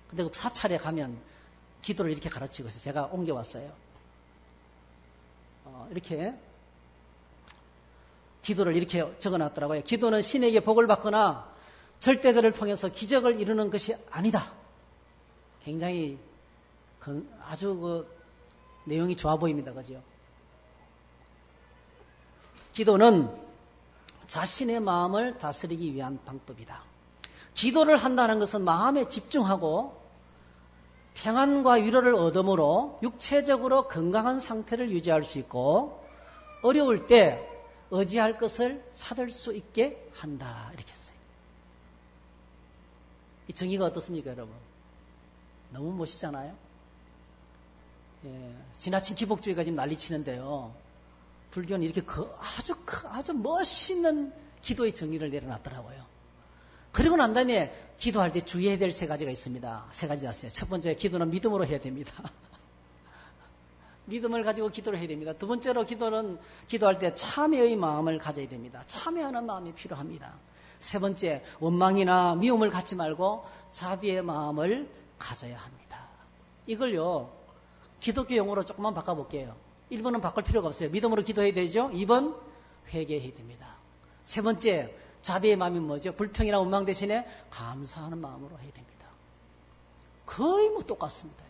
근데 그 사찰에 가면 기도를 이렇게 가르치고 있어요. 제가 옮겨왔어요. 이렇게 기도를 이렇게 적어놨더라고요. 기도는 신에게 복을 받거나 절대자를 통해서 기적을 이루는 것이 아니다. 굉장히 아주 내용이 좋아 보입니다. 그죠? 기도는 자신의 마음을 다스리기 위한 방법이다. 기도를 한다는 것은 마음에 집중하고 평안과 위로를 얻음으로 육체적으로 건강한 상태를 유지할 수 있고 어려울 때 의지할 것을 찾을 수 있게 한다. 이렇게 했어요. 이 정의가 어떻습니까, 여러분? 너무 멋있잖아요? 지나친 기복주의가 지금 난리치는데요. 불교는 이렇게 아주 멋있는 기도의 정의를 내려놨더라고요. 그리고 난 다음에 기도할 때 주의해야 될 3가지가 있습니다. 3가지 아세요? 첫 번째, 기도는 믿음으로 해야 됩니다. 믿음을 가지고 기도를 해야 됩니다. 두 번째로 기도할 때 참회의 마음을 가져야 됩니다. 참회하는 마음이 필요합니다. 세 번째, 원망이나 미움을 갖지 말고 자비의 마음을 가져야 합니다. 이걸요, 기독교 용어로 조금만 바꿔볼게요. 1번은 바꿀 필요가 없어요. 믿음으로 기도해야 되죠. 2번, 회개해야 됩니다. 세 번째, 자비의 마음이 뭐죠? 불평이나 원망 대신에 감사하는 마음으로 해야 됩니다. 거의 똑같습니다.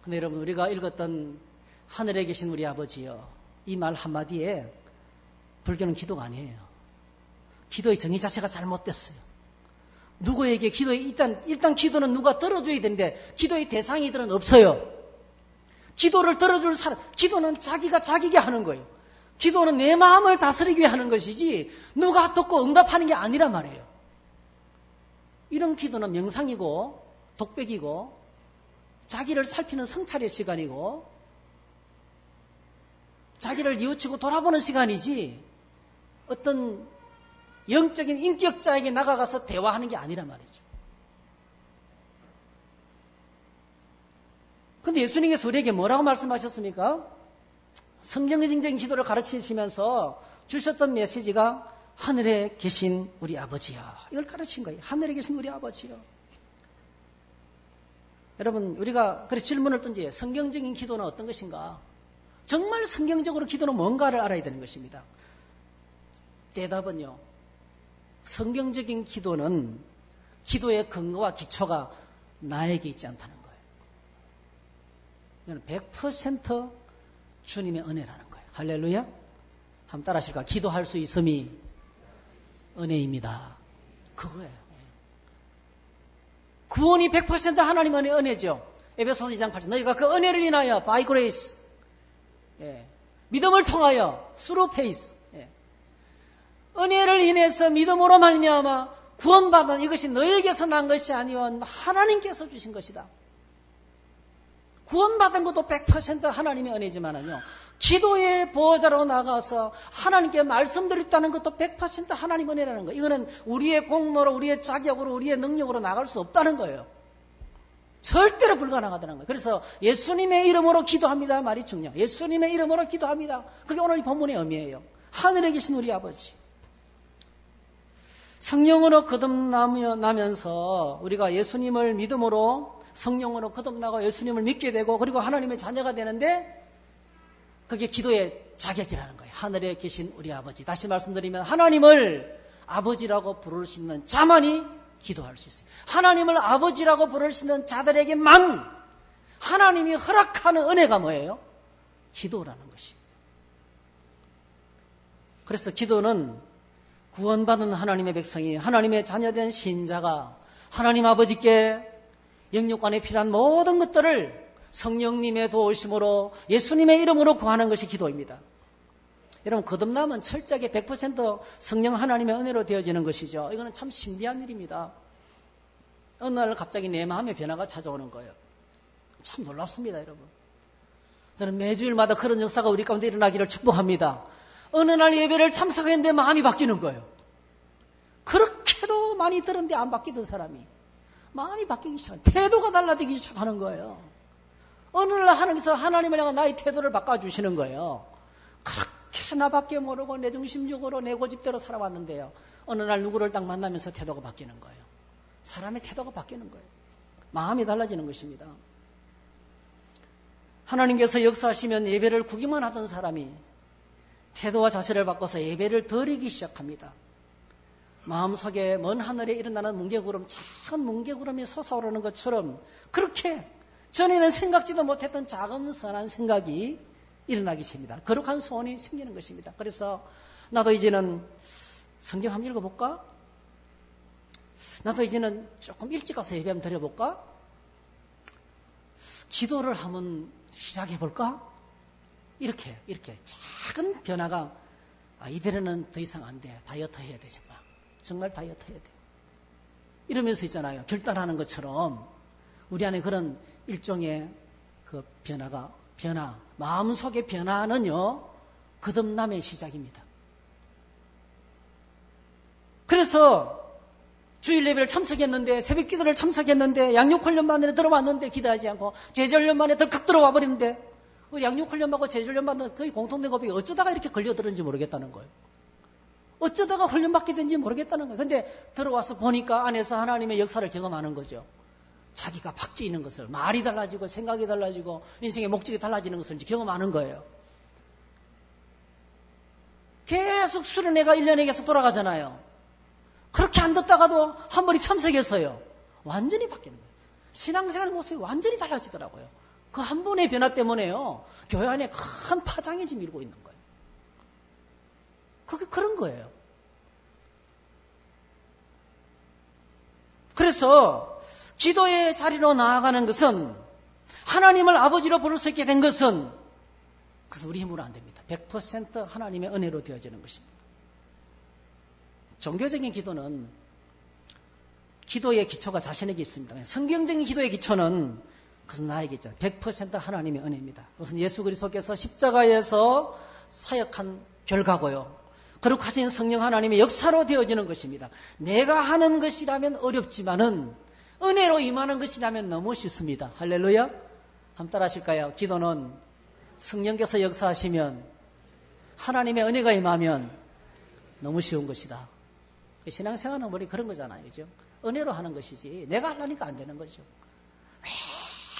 근데 여러분, 우리가 읽었던 하늘에 계신 우리 아버지요, 이 말 한마디에 불교는 기도가 아니에요. 기도의 정의 자체가 잘못됐어요. 누구에게 일단 기도는 누가 들어줘야 되는데 기도의 대상이들은 없어요. 기도를 들어줄 사람, 기도는 자기가 자기게 하는 거예요. 기도는 내 마음을 다스리기 위해 하는 것이지 누가 듣고 응답하는 게 아니란 말이에요. 이런 기도는 명상이고 독백이고 자기를 살피는 성찰의 시간이고 자기를 뉘우치고 돌아보는 시간이지 어떤 영적인 인격자에게 나가가서 대화하는 게 아니란 말이죠. 근데 예수님께서 우리에게 뭐라고 말씀하셨습니까? 성경적인 기도를 가르치시면서 주셨던 메시지가 하늘에 계신 우리 아버지요. 이걸 가르친 거예요. 하늘에 계신 우리 아버지요. 여러분, 우리가 그래 질문을 던지 성경적인 기도는 어떤 것인가? 정말 성경적으로 기도는 뭔가를 알아야 되는 것입니다. 대답은요. 성경적인 기도는 기도의 근거와 기초가 나에게 있지 않다는 거예요. 이건 100% 주님의 은혜라는 거예요. 할렐루야. 한번 따라 하실까? 기도할 수 있음이 은혜입니다. 그거예요. 구원이 100% 하나님의 은혜죠. 에베소서 2장 8절. 너희가 그 은혜를 인하여 by grace, 믿음을 통하여 through faith, 은혜를 인해서 믿음으로 말미암아 구원받은 이것이 너희에게서 난 것이 아니요 하나님께서 주신 것이다. 구원받은 것도 100% 하나님의 은혜지만은요, 기도의 보호자로 나가서 하나님께 말씀드렸다는 것도 100% 하나님 은혜라는 거예요. 이거는 우리의 공로로, 우리의 자격으로, 우리의 능력으로 나갈 수 없다는 거예요. 절대로 불가능하다는 거예요. 그래서 예수님의 이름으로 기도합니다 말이 중요해요. 예수님의 이름으로 기도합니다. 그게 오늘 이 본문의 의미예요. 하늘에 계신 우리 아버지. 성령으로 거듭나면서 우리가 예수님을 믿음으로 성령으로 거듭나고 예수님을 믿게 되고 그리고 하나님의 자녀가 되는데 그게 기도의 자격이라는 거예요. 하늘에 계신 우리 아버지. 다시 말씀드리면 하나님을 아버지라고 부를 수 있는 자만이 기도할 수 있어요. 하나님을 아버지라고 부를 수 있는 자들에게만 하나님이 허락하는 은혜가 뭐예요? 기도라는 것입니다. 그래서 기도는 구원받은 하나님의 백성이 하나님의 자녀된 신자가 하나님 아버지께 영육간에 필요한 모든 것들을 성령님의 도우심으로 예수님의 이름으로 구하는 것이 기도입니다. 여러분, 거듭남은 철저하게 100% 성령 하나님의 은혜로 되어지는 것이죠. 이거는 참 신비한 일입니다. 어느 날 갑자기 내 마음의 변화가 찾아오는 거예요. 참 놀랍습니다, 여러분. 저는 매주일마다 그런 역사가 우리 가운데 일어나기를 축복합니다. 어느 날 예배를 참석했는데 마음이 바뀌는 거예요. 그렇게도 많이 들었는데 안 바뀌던 사람이 마음이 바뀌기 시작하는, 태도가 달라지기 시작하는 거예요. 어느 날 하나님께서 하나님을 향한 나의 태도를 바꿔주시는 거예요. 그렇게 나밖에 모르고 내 중심적으로 내 고집대로 살아왔는데요. 어느 날 누구를 딱 만나면서 태도가 바뀌는 거예요. 사람의 태도가 바뀌는 거예요. 마음이 달라지는 것입니다. 하나님께서 역사하시면 예배를 구기만 하던 사람이 태도와 자세를 바꿔서 예배를 드리기 시작합니다. 마음속에 먼 하늘에 일어나는 뭉게구름, 작은 뭉게구름이 솟아오르는 것처럼 그렇게 전에는 생각지도 못했던 작은 선한 생각이 일어나기 시작합니다. 거룩한 소원이 생기는 것입니다. 그래서 나도 이제는 성경 한번 읽어볼까? 나도 이제는 조금 일찍 가서 예배 한번 드려볼까? 기도를 한번 시작해볼까? 이렇게 작은 변화가 이대로는 더 이상 안 돼. 다이어트 해야 돼. 정말 다이어트 해야 돼. 이러면서 있잖아요. 결단하는 것처럼 우리 안에 그런 일종의 그 변화, 마음속의 변화는요, 거듭남의 시작입니다. 그래서 주일 예배를 참석했는데, 새벽 기도를 참석했는데, 양육훈련 만에 들어왔는데 기도하지 않고 제자훈련 만에 덜컥 들어와 버리는데, 양육훈련 받고 제자훈련 받는 거의 공통된 고백이 어쩌다가 이렇게 걸려들었는지 모르겠다는 거예요. 어쩌다가 훈련받게 된지 모르겠다는 거예요. 근데 들어와서 보니까 안에서 하나님의 역사를 경험하는 거죠. 자기가 바뀌는 것을, 말이 달라지고 생각이 달라지고 인생의 목적이 달라지는 것을 이제 경험하는 거예요. 계속 수련회가 1년에 계속 돌아가잖아요. 그렇게 안 듣다가도 한 번이 참석했어요. 완전히 바뀌는 거예요. 신앙생활의 모습이 완전히 달라지더라고요. 그 한 번의 변화 때문에요, 교회 안에 큰 파장이 지금 일고 있는 거예요. 그게 그런 거예요. 그래서 기도의 자리로 나아가는 것은 하나님을 아버지로 부를 수 있게 된 것은 그것은 우리 힘으로 안 됩니다. 100% 하나님의 은혜로 되어지는 것입니다. 종교적인 기도는 기도의 기초가 자신에게 있습니다. 성경적인 기도의 기초는 그것은 나에게 있죠. 100% 하나님의 은혜입니다. 그것은 예수 그리스도께서 십자가에서 사역한 결과고요. 거룩하신 성령 하나님의 역사로 되어지는 것입니다. 내가 하는 것이라면 어렵지만은 은혜로 임하는 것이라면 너무 쉽습니다. 할렐루야. 한번 따라 하실까요? 기도는 성령께서 역사하시면 하나님의 은혜가 임하면 너무 쉬운 것이다. 신앙생활은 머리 그런 거잖아요. 그죠? 은혜로 하는 것이지 내가 하려니까 안 되는 거죠. 왜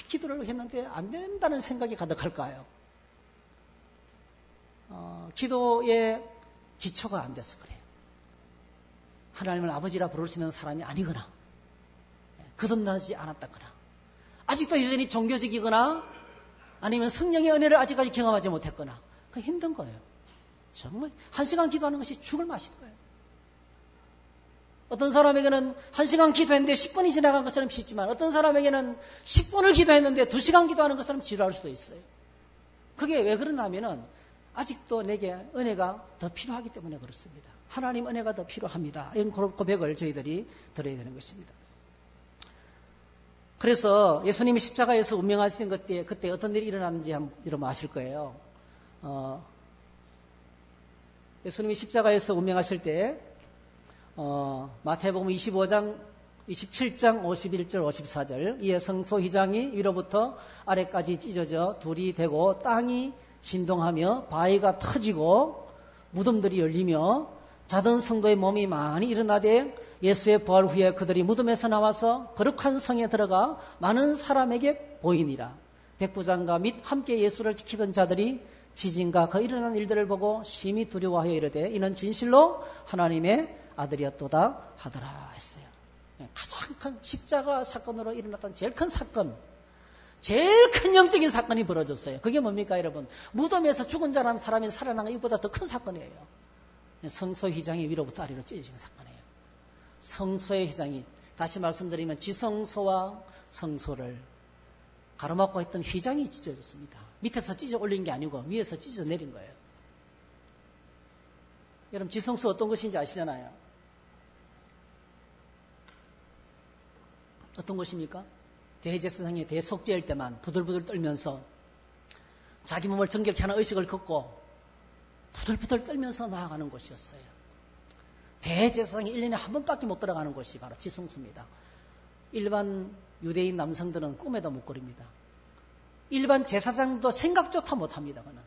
기도를 했는데 안 된다는 생각이 가득할까요? 기도의 기초가 안 돼서 그래요. 하나님을 아버지라 부를 수 있는 사람이 아니거나 거듭나지 않았다거나 아직도 여전히 종교적이거나 아니면 성령의 은혜를 아직까지 경험하지 못했거나 그건 힘든 거예요. 정말 1시간 기도하는 것이 죽을 맛인 거예요. 어떤 사람에게는 1시간 기도했는데 10분이 지나간 것처럼 쉽지만 어떤 사람에게는 10분을 기도했는데 2시간 기도하는 것처럼 지루할 수도 있어요. 그게 왜 그러냐면은 아직도 내게 은혜가 더 필요하기 때문에 그렇습니다. 하나님 은혜가 더 필요합니다. 이런 고백을 저희들이 들어야 되는 것입니다. 그래서 예수님이 십자가에서 운명하신 그때 어떤 일이 일어났는지 여러분 아실 거예요. 예수님이 십자가에서 운명하실 때 마태복음 25장, 27장 51절 54절 이에 성소휘장이 위로부터 아래까지 찢어져 둘이 되고 땅이 진동하며 바위가 터지고 무덤들이 열리며 자던 성도의 몸이 많이 일어나되 예수의 부활 후에 그들이 무덤에서 나와서 거룩한 성에 들어가 많은 사람에게 보이니라. 백부장과 및 함께 예수를 지키던 자들이 지진과 그 일어난 일들을 보고 심히 두려워하여 이르되 이는 진실로 하나님의 아들이었도다 하더라 했어요. 가장 큰 십자가 사건으로 일어났던 제일 큰 사건, 제일 큰 영적인 사건이 벌어졌어요. 그게 뭡니까 여러분? 무덤에서 죽은 사람이 살아난 것보다 더 큰 사건이에요. 성소의 휘장이 위로부터 아래로 찢어지는 사건이에요. 성소의 휘장이 다시 말씀드리면 지성소와 성소를 가로막고 있던 휘장이 찢어졌습니다. 밑에서 찢어 올린 게 아니고 위에서 찢어 내린 거예요. 여러분 지성소 어떤 것인지 아시잖아요. 어떤 것입니까? 대제사장이 대속죄일 때만 부들부들 떨면서 자기 몸을 정결케 하는 의식을 걷고 부들부들 떨면서 나아가는 곳이었어요. 대제사장이 1년에 한 번밖에 못 들어가는 곳이 바로 지성소입니다. 일반 유대인 남성들은 꿈에도 못 그립니다. 일반 제사장도 생각조차 못합니다. 그는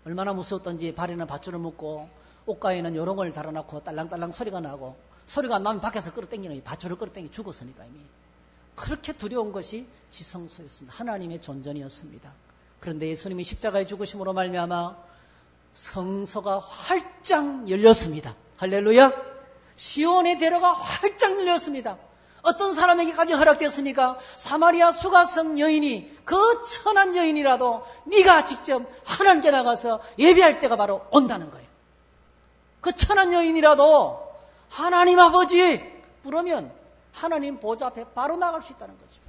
얼마나 무서웠던지 발에는 밧줄을 묶고 옷가에는 요롱을 달아놓고 딸랑딸랑 소리가 나고 소리가 안 나면 밖에서 끌어당기는 밧줄을 끌어당기 죽었으니까 이미. 그렇게 두려운 것이 지성소였습니다. 하나님의 존전이었습니다. 그런데 예수님이 십자가에 죽으심으로 말미암아 성소가 활짝 열렸습니다. 할렐루야. 시온의 대로가 활짝 열렸습니다. 어떤 사람에게까지 허락됐습니까? 사마리아 수가성 여인이 그 천한 여인이라도 네가 직접 하나님께 나가서 예배할 때가 바로 온다는 거예요. 그 천한 여인이라도 하나님 아버지 부르면 하나님 보좌 앞에 바로 나갈 수 있다는 거죠.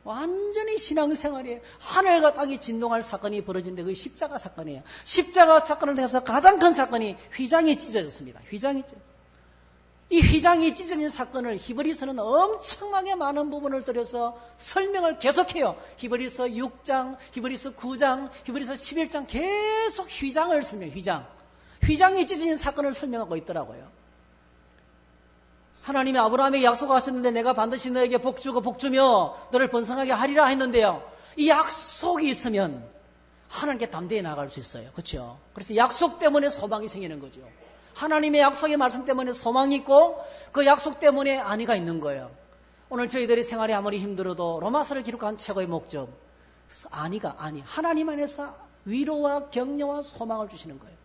완전히 신앙생활에 하늘과 땅이 진동할 사건이 벌어진데 그게 십자가 사건이에요. 십자가 사건을 통해서 가장 큰 사건이 휘장이 찢어졌습니다. 이 휘장이 찢어진 사건을 히브리서는 엄청나게 많은 부분을 들여서 설명을 계속해요. 히브리서 6장, 히브리서 9장, 히브리서 11장 계속 휘장을 설명해요. 휘장이 찢어진 사건을 설명하고 있더라고요. 하나님이 아브라함에게 약속하셨는데 내가 반드시 너에게 복주고 복주며 너를 번성하게 하리라 했는데요. 이 약속이 있으면 하나님께 담대히 나아갈 수 있어요. 그렇죠? 그래서 약속 때문에 소망이 생기는 거죠. 하나님의 약속의 말씀 때문에 소망이 있고 그 약속 때문에 안위가 있는 거예요. 오늘 저희들의 생활이 아무리 힘들어도 로마서를 기록한 최고의 목적 안위가 하나님 안에서 위로와 격려와 소망을 주시는 거예요.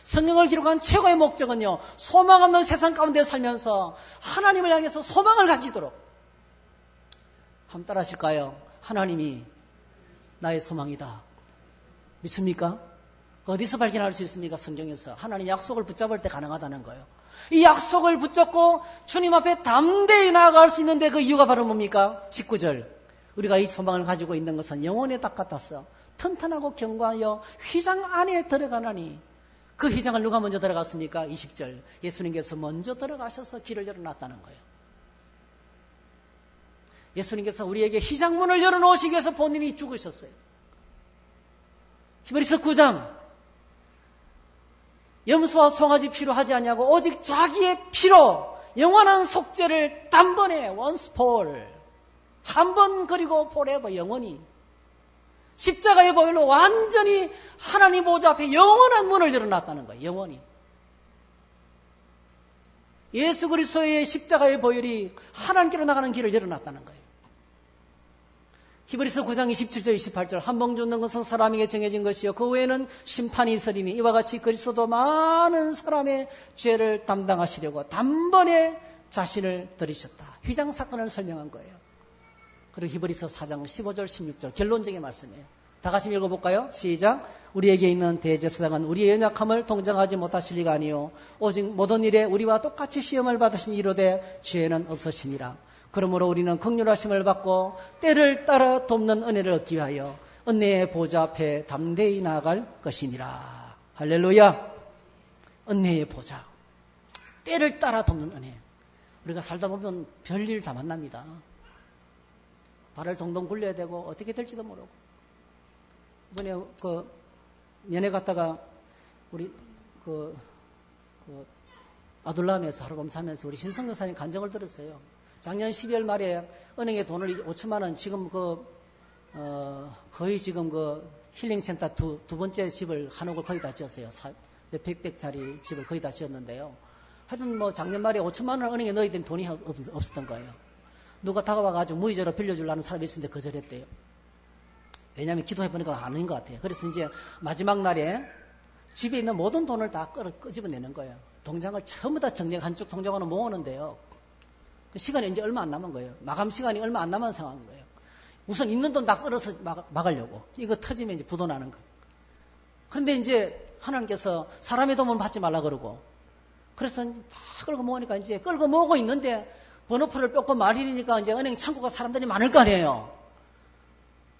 성경을 기록한 최고의 목적은요, 소망 없는 세상 가운데 살면서 하나님을 향해서 소망을 가지도록. 한번 따라 하실까요? 하나님이 나의 소망이다. 믿습니까? 어디서 발견할 수 있습니까? 성경에서. 하나님 약속을 붙잡을 때 가능하다는 거예요. 이 약속을 붙잡고 주님 앞에 담대히 나아갈 수 있는데 그 이유가 바로 뭡니까? 19절. 우리가 이 소망을 가지고 있는 것은 영혼의 딱 같아서 튼튼하고 견고하여 휘장 안에 들어가나니 그 휘장을 누가 먼저 들어갔습니까? 20절. 예수님께서 먼저 들어가셔서 길을 열어놨다는 거예요. 예수님께서 우리에게 휘장문을 열어놓으시기 위해서 본인이 죽으셨어요. 히브리서 9장. 염소와 송아지 피로 하지 않냐고 오직 자기의 피로 영원한 속죄를 단번에 once for all 한 번 그리고 forever 영원히 십자가의 보혈로 완전히 하나님 보좌 앞에 영원한 문을 열어놨다는 거예요. 영원히. 예수 그리스도의 십자가의 보혈이 하나님께로 나가는 길을 열어놨다는 거예요. 히브리서 9장 27절 28절 한 번 죽는 것은 사람에게 정해진 것이요 그 외에는 심판이 있으리니 이와 같이 그리스도도 많은 사람의 죄를 담당하시려고 단번에 자신을 들이셨다. 휘장 사건을 설명한 거예요. 그리고 히브리서 4장 15절 16절 결론적인 말씀이에요. 다 같이 읽어볼까요? 시작. 우리에게 있는 대제사장은 우리의 연약함을 동정하지 못하실 리가 아니요 오직 모든 일에 우리와 똑같이 시험을 받으신 이로되 죄는 없으시니라. 그러므로 우리는 긍휼하심을 받고 때를 따라 돕는 은혜를 얻기 위하여 은혜의 보좌 앞에 담대히 나아갈 것이니라. 할렐루야. 은혜의 보좌. 때를 따라 돕는 은혜. 우리가 살다 보면 별일 다 만납니다. 발을 동동 굴려야 되고 어떻게 될지도 모르고. 이번에 면회 갔다가 우리 아둘람에서 하룻밤 자면서 우리 신성 여사님 간증을 들었어요. 작년 12월 말에 은행에 돈을 5천만 원 지금 거의 지금 힐링센터 두 번째 집을 한옥을 거의 다 지었어요. 몇백 백짜리 집을 거의 다 지었는데요. 하여튼 작년 말에 5천만 원 은행에 넣어야 된 돈이 없었던 거예요. 누가 다가와가지고 무이자로 빌려주려는 사람이 있었는데 거절했대요. 왜냐하면 기도해보니까 아닌 것 같아요. 그래서 이제 마지막 날에 집에 있는 모든 돈을 다 끄집어내는 거예요. 통장을 전부 다 정리해 한쪽 통장으로 모으는데요. 시간이 이제 얼마 안 남은 거예요. 마감 시간이 얼마 안 남은 상황인 거예요. 우선 있는 돈 다 끌어서 막으려고. 이거 터지면 이제 부도나는 거예요. 그런데 이제 하나님께서 사람의 도움을 받지 말라 그러고 그래서 다 끌고 모으니까 이제 끌고 모으고 있는데 번호표를 뺏고 말일이니까 이제 은행 창구가 사람들이 많을 거 아니에요.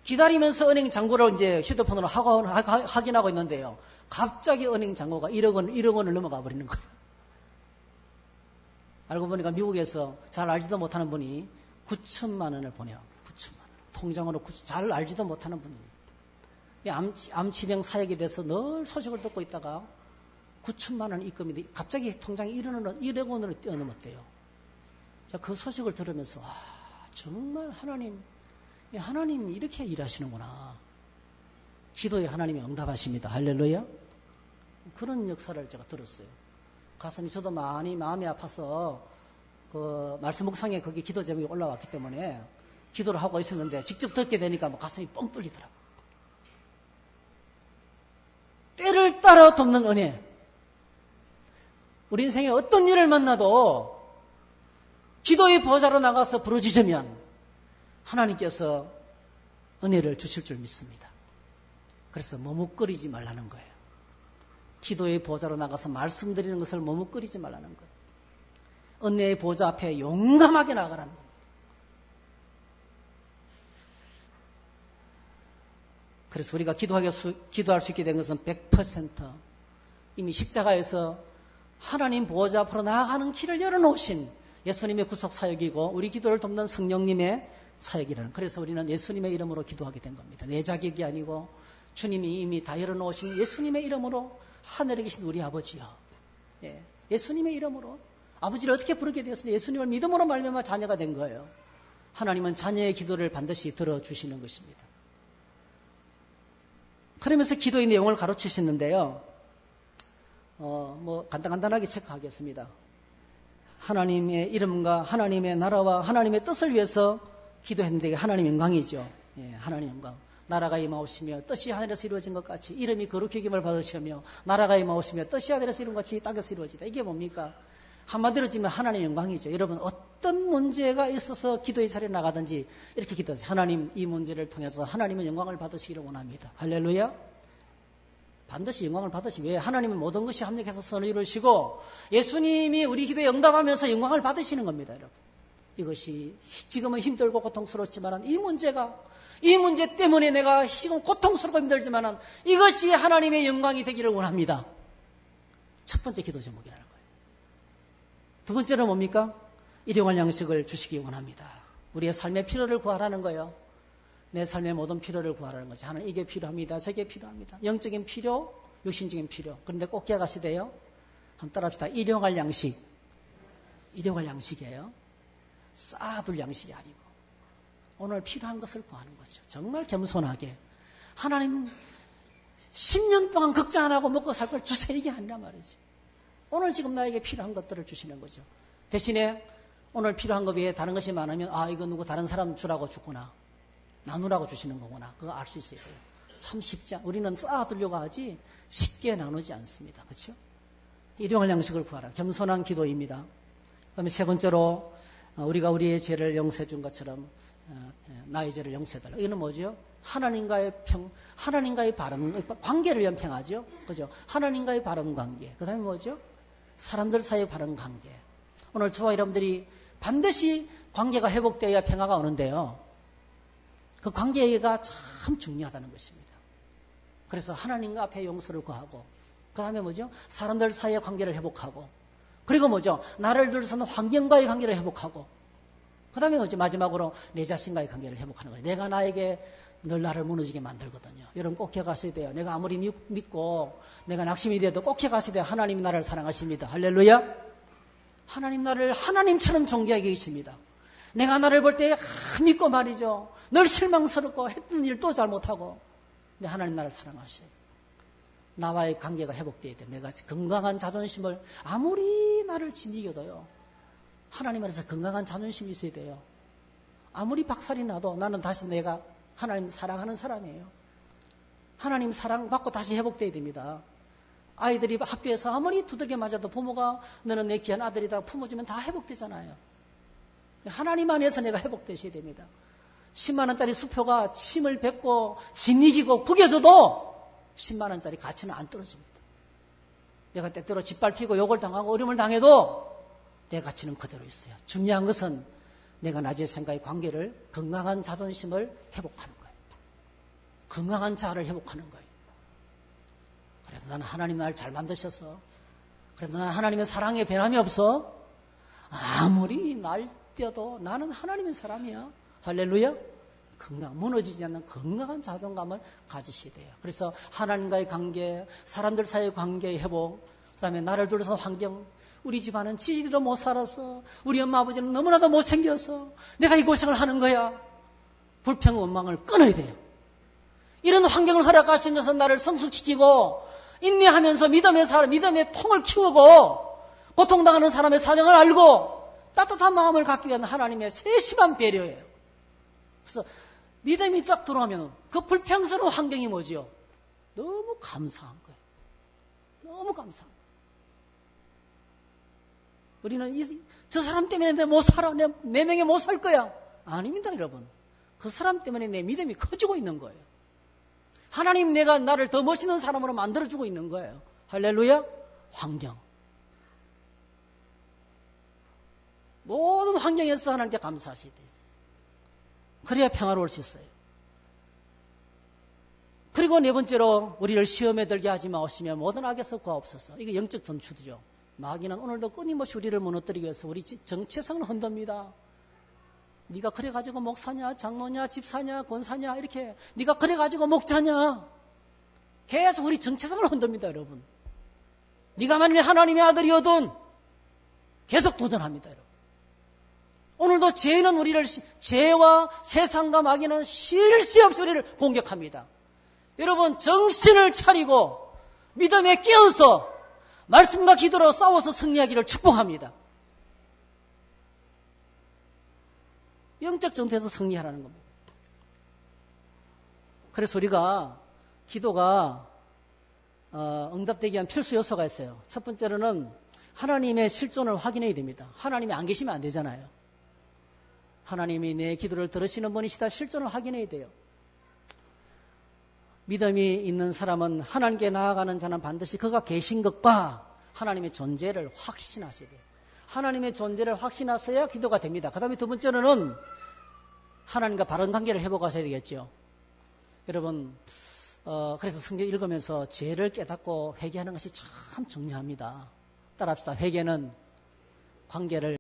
기다리면서 은행 잔고를 이제 휴대폰으로 확인하고 있는데요. 갑자기 은행 잔고가 1억 원을 넘어가 버리는 거예요. 알고 보니까 미국에서 잘 알지도 못하는 분이 9천만 원을 보내요. 9천만 원. 통장으로 잘 알지도 못하는 분이. 암치병 사역에 대해서 늘 소식을 듣고 있다가 9천만 원 입금인데 갑자기 통장에 1억 원으로 뛰어넘었대요. 자, 그 소식을 들으면서 와, 정말 하나님이 이렇게 일하시는구나. 기도에 하나님이 응답하십니다. 할렐루야. 그런 역사를 제가 들었어요. 가슴이 저도 많이 마음이 아파서 말씀 묵상에 거기 기도 제목이 올라왔기 때문에 기도를 하고 있었는데 직접 듣게 되니까 가슴이 뻥 뚫리더라고요. 때를 따라 돕는 은혜. 우리 인생에 어떤 일을 만나도 기도의 보좌로 나가서 부르짖으면 하나님께서 은혜를 주실 줄 믿습니다. 그래서 머뭇거리지 말라는 거예요. 기도의 보좌로 나가서 말씀드리는 것을 머뭇거리지 말라는 거예요. 은혜의 보좌 앞에 용감하게 나가라는 겁니다. 그래서 우리가 기도할 수 있게 된 것은 100% 이미 십자가에서 하나님 보좌 앞으로 나아가는 길을 열어놓으신 예수님의 구속 사역이고 우리 기도를 돕는 성령님의 사역이라는. 그래서 우리는 예수님의 이름으로 기도하게 된 겁니다. 내 자격이 아니고 주님이 이미 다 열어놓으신 예수님의 이름으로 하늘에 계신 우리 아버지요. 예수님의 이름으로 아버지를 어떻게 부르게 되었습니까? 예수님을 믿음으로 말미암아 자녀가 된 거예요. 하나님은 자녀의 기도를 반드시 들어주시는 것입니다. 그러면서 기도의 내용을 가르치시는데요. 간단하게 체크하겠습니다. 하나님의 이름과 하나님의 나라와 하나님의 뜻을 위해서 기도했는데 하나님의 영광이죠. 하나님의 영광. 나라가 임하오시며 뜻이 하늘에서 이루어진 것 같이 이름이 거룩히 여김을 받으시며 나라가 임하오시며 뜻이 하늘에서 이룬 것 같이 땅에서 이루어지다. 이게 뭡니까? 한마디로 지면 하나님의 영광이죠. 여러분 어떤 문제가 있어서 기도의 자리에 나가든지 이렇게 기도하세요. 하나님 이 문제를 통해서 하나님의 영광을 받으시기를 원합니다. 할렐루야. 반드시 영광을 받으시. 왜? 하나님은 모든 것이 합력해서 선을 이루시고 예수님이 우리 기도에 응답하면서 영광을 받으시는 겁니다, 여러분. 이것이 지금은 힘들고 고통스럽지만 이 문제 때문에 내가 지금 고통스럽고 힘들지만 이것이 하나님의 영광이 되기를 원합니다. 첫 번째 기도 제목이라는 거예요. 두 번째는 뭡니까? 일용할 양식을 주시기 원합니다. 우리의 삶의 필요를 구하라는 거예요. 내 삶의 모든 필요를 구하라는 거죠. 하나님 이게 필요합니다. 저게 필요합니다. 영적인 필요, 육신적인 필요. 그런데 꼭 기억하시대요. 한번 따라합시다. 일용할 양식. 일용할 양식이에요. 쌓아둘 양식이 아니고 오늘 필요한 것을 구하는 거죠. 정말 겸손하게. 하나님 10년 동안 걱정 안 하고 먹고 살 걸 주세요. 이게 아니란 말이죠. 오늘 지금 나에게 필요한 것들을 주시는 거죠. 대신에 오늘 필요한 것 외에 다른 것이 많으면 이거 누구 다른 사람 주라고 주구나. 나누라고 주시는 거구나. 그거 알 수 있어야 돼요. 참 쉽지 않아. 우리는 쌓아두려고 하지 쉽게 나누지 않습니다. 그렇죠? 일용할 양식을 구하라. 겸손한 기도입니다. 그다음에 세 번째로 우리가 우리의 죄를 용서해 준 것처럼 나의 죄를 용서해달라. 이거는 뭐죠? 하나님과의 바른 관계를 연평하죠. 그죠? 하나님과의 바른 관계. 그 다음에 뭐죠? 사람들 사이의 바른 관계. 오늘 저와 여러분들이 반드시 관계가 회복되어야 평화가 오는데요. 그 관계가 참 중요하다는 것입니다. 그래서 하나님과 앞에 용서를 구하고, 그 다음에 뭐죠? 사람들 사이의 관계를 회복하고, 그리고 뭐죠? 나를 둘러싼 환경과의 관계를 회복하고, 그 다음에 뭐죠? 마지막으로 내 자신과의 관계를 회복하는 거예요. 내가 나에게 늘 나를 무너지게 만들거든요. 여러분 꼭 기억하셔야 돼요. 내가 아무리 믿고 내가 낙심이 돼도 꼭 기억하셔야 돼요. 하나님이 나를 사랑하십니다. 할렐루야. 하나님 나를 하나님처럼 존귀하게 계십니다. 내가 나를 볼 때 믿고 말이죠. 늘 실망스럽고 했던 일 또 잘못하고. 근데 하나님 나를 사랑하셔요. 나와의 관계가 회복되어야 돼. 내가 건강한 자존심을 아무리 나를 지니겨도요. 하나님 안에서 건강한 자존심이 있어야 돼요. 아무리 박살이 나도 나는 다시 내가 하나님 사랑하는 사람이에요. 하나님 사랑받고 다시 회복되어야 됩니다. 아이들이 학교에서 아무리 두들겨 맞아도 부모가 너는 내 귀한 아들이다 품어주면 다 회복되잖아요. 하나님 안에서 내가 회복되셔야 됩니다. 10만 원짜리 수표가 침을 뱉고 짓이기고 구겨져도 10만 원짜리 가치는 안 떨어집니다. 내가 때때로 짓밟히고 욕을 당하고 어려움을 당해도 내 가치는 그대로 있어요. 중요한 것은 내가 나 자신과의 관계를 건강한 자존심을 회복하는 거예요. 건강한 자아를 회복하는 거예요. 그래도 나는 하나님 나를 잘 만드셔서 그래도 나는 하나님의 사랑에 변함이 없어. 아무리 날 뛰어도 나는 하나님의 사람이야. 할렐루야. 무너지지 않는 건강한 자존감을 가지셔야 돼요. 그래서 하나님과의 관계, 사람들 사이의 관계의 회복, 그 다음에 나를 둘러싼 환경, 우리 집안은 지지도 못 살아서, 우리 엄마 아버지는 너무나도 못생겨서 내가 이 고생을 하는 거야. 불평, 원망을 끊어야 돼요. 이런 환경을 허락하신 것은 나를 성숙시키고 인내하면서 믿음의 통을 키우고 고통당하는 사람의 사정을 알고 따뜻한 마음을 갖기 위한 하나님의 세심한 배려예요. 그래서 믿음이 딱 들어오면 그 불평스러운 환경이 뭐지요? 너무 감사한 거예요. 너무 감사한 거예요. 우리는 저 사람 때문에 내가 못 살아, 내 명예 못 살 거야. 아닙니다, 여러분. 그 사람 때문에 내 믿음이 커지고 있는 거예요. 하나님 내가 나를 더 멋있는 사람으로 만들어주고 있는 거예요. 할렐루야. 환경. 모든 환경에서 하나님께 감사하셔야 돼요. 그래야 평화로울 수 있어요. 그리고 네 번째로 우리를 시험에 들게 하지 마시며 모든 악에서 구하옵소서. 이게 영적 전투죠. 마귀는 오늘도 끊임없이 우리를 무너뜨리기 위해서 우리 정체성을 흔듭니다. 네가 그래가지고 목사냐, 장로냐, 집사냐, 권사냐 이렇게 네가 그래가지고 목자냐. 계속 우리 정체성을 흔듭니다, 여러분. 네가 만일 하나님의 아들이어든 계속 도전합니다, 여러분. 오늘도 죄와 세상과 마귀는 쉴 새 없이 우리를 공격합니다. 여러분 정신을 차리고 믿음에 깨어서 말씀과 기도로 싸워서 승리하기를 축복합니다. 영적 전투에서 승리하라는 겁니다. 그래서 우리가 기도가 응답되기 위한 필수 요소가 있어요. 첫 번째로는 하나님의 실존을 확인해야 됩니다. 하나님이 안 계시면 안 되잖아요. 하나님이 내 기도를 들으시는 분이시다 실존을 확인해야 돼요. 믿음이 있는 사람은 하나님께 나아가는 자는 반드시 그가 계신 것과 하나님의 존재를 확신하셔야 돼요. 하나님의 존재를 확신하셔야 기도가 됩니다. 그 다음에 두 번째로는 하나님과 바른 관계를 회복하셔야 되겠죠. 여러분, 그래서 성경 읽으면서 죄를 깨닫고 회개하는 것이 참 중요합니다. 따라합시다. 회개는 관계를